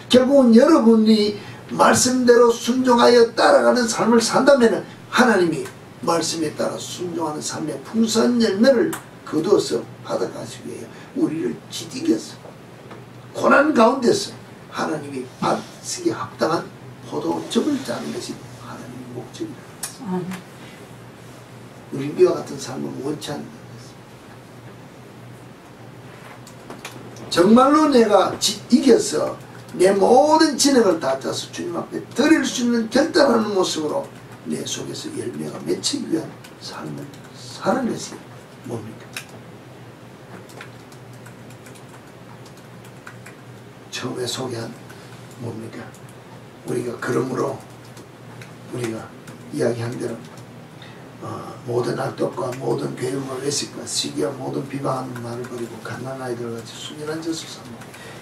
결국은 여러분이 말씀대로 순종하여 따라가는 삶을 산다면 하나님이 말씀에 따라 순종하는 삶의 풍성한 열매를 거두어서 받아가시기 위해 우리를 지디겨서 고난 가운데서 하나님이 받으시기에 합당한 포도즙을 짜는 것이 하나님의 목적입니다. 우리 이와 같은 삶을 원치 않는 것입니다. 정말로 내가 이겨서 내 모든 진액을 다 짜서 주님 앞에 드릴 수 있는 결단하는 모습으로 내 속에서 열매가 맺히기 위한 삶을 사는 것이 뭡니까? 처음에 소개한 뭡니까? 우리가 그러므로 우리가 이야기한 대로 모든 악독과 모든 괴음과 외식과 시기와 모든 비방하는 말을 버리고 갓난 아이들같이 순전한 젖을 삼고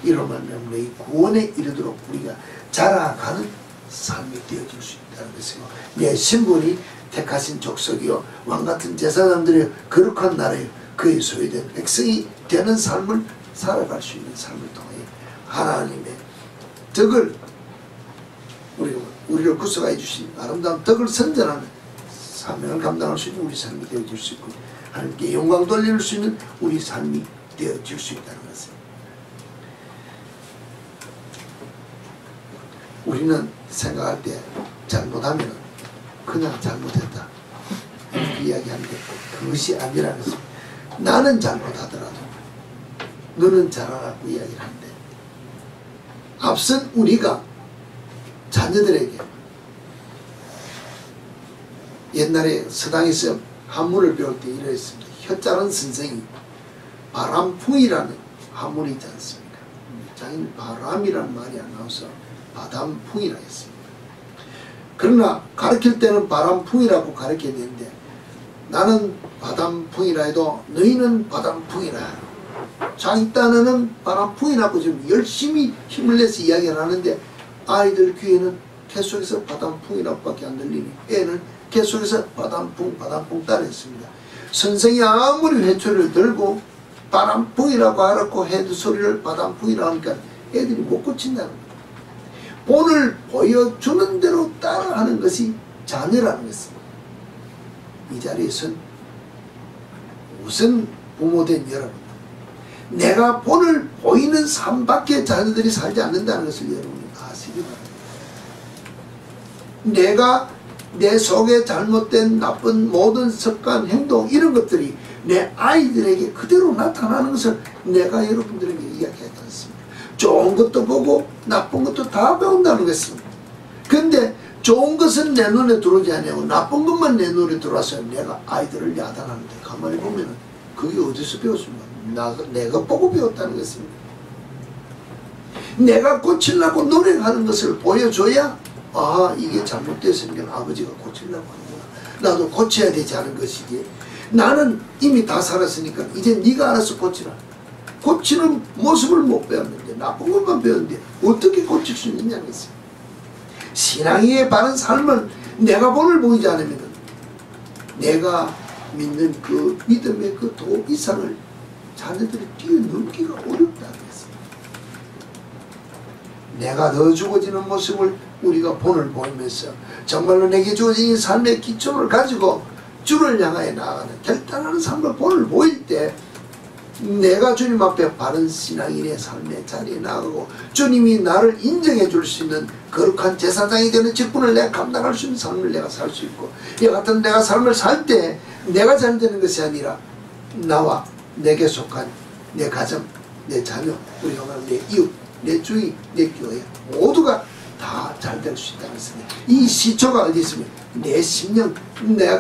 이로 말미암아 이 구원에 이르도록 우리가 자라가는 삶이 되어줄 수 있다는 것이고 내 신분이 택하신 족속이요 왕같은 제사장들의 거룩한 나라요 그의 소유된 백성이 되는 삶을 살아갈 수 있는 삶을 통해 하나님의 덕을 우리를 구속해 주신 아름다운 덕을 선전하는 사명을 감당할 수 있는 우리 삶이 되어질 수 있고 하나님께 영광 돌릴 수 있는 우리 삶이 되어질 수 있다는 것입니다. 우리는 생각할 때 잘못하면 그냥 잘못했다 이렇게 이야기하는데 그것이 아니라는 것입니다. 나는 잘못하더라도 너는 잘하라고 이야기를 하는데 앞선 우리가 자녀들에게 옛날에 서당에서 한문을 배울 때 이러했습니다. 혀짜른 선생이 바람풍이라는 한문이 있지 않습니까? 자기는 바람이라는 말이 안 나와서 바람풍이라 했습니다. 그러나 가르칠 때는 바람풍이라고 가르쳤는데 나는 바람풍이라 해도 너희는 바람풍이라 자기 딴에는 바람풍이라고 지금 열심히 힘을 내서 이야기를 하는데 아이들 귀에는 계속해서 바람풍이라고 밖에 안 들리니 애는 계속해서 바람풍 따라했습니다. 선생이 아무리 회초리를 들고 바람풍이라고 하라고 해도 소리를 바람풍이라고 하니까 애들이 못 고친다는 거예요. 본을 보여주는 대로 따라하는 것이 자녀라는 것입니다. 이 자리에선 우선 부모된 여러분 내가 본을 보이는 삶밖에 자녀들이 살지 않는다는 것을 여러분이 아시기 바랍니다. 내가 내 속에 잘못된 나쁜 모든 습관, 행동 이런 것들이 내 아이들에게 그대로 나타나는 것을 내가 여러분들에게 이야기하지 않습니다. 좋은 것도 보고 나쁜 것도 다 배운다는 것입니다. 근데 좋은 것은 내 눈에 들어오지 않냐고 나쁜 것만 내 눈에 들어와서 내가 아이들을 야단하는데 가만히 보면 그게 어디서 배웠습니까? 내가 보고 배웠다는 것입니다. 내가 고치려고 노력하는 것을 보여줘야 아 이게 잘못됐으니까 아버지가 고치려고 하는구나. 나도 고쳐야 되지 않은 것이지. 나는 이미 다 살았으니까 이제 네가 알아서 고치라. 고치는 모습을 못 배웠는데 나쁜 것만 배웠는데 어떻게 고칠 수 있느냐는 것이에요. 신앙의 바른 삶은 내가 본을 보이지 않으면 내가 믿는 그 믿음의 그 도 이상을 자녀들이 뛰어넘기가 어렵다는 것입니다. 내가 더 죽어지는 모습을 우리가 본을 보이면서 정말로 내게 주어진 이 삶의 기초를 가지고 주를 향하여 나아가는 결단하는 삶을 본을 보일 때 내가 주님 앞에 바른 신앙인의 삶의 자리에 나가고 주님이 나를 인정해 줄 수 있는 거룩한 제사장이 되는 직분을 내가 감당할 수 있는 삶을 내가 살 수 있고 이 같은 내가 삶을 살 때 내가 잘 되는 것이 아니라 나와 내게 속한 내 가정, 내 자녀, 우리가 말하는 내 이웃, 내 주위, 내 교회 모두가 다 잘 될 수 있다는 것입니다. 이 시초가 어디 있으면 내 심령,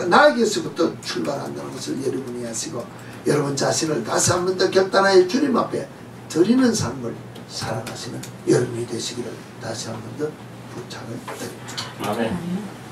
나에게서부터 출발한다는 것을 여러분이 아시고 여러분 자신을 다시 한 번 더 결단하여 주님 앞에 드리는 삶을 살아가시는 여러분이 되시기를 다시 한 번 더 부탁을 드립니다. 아멘.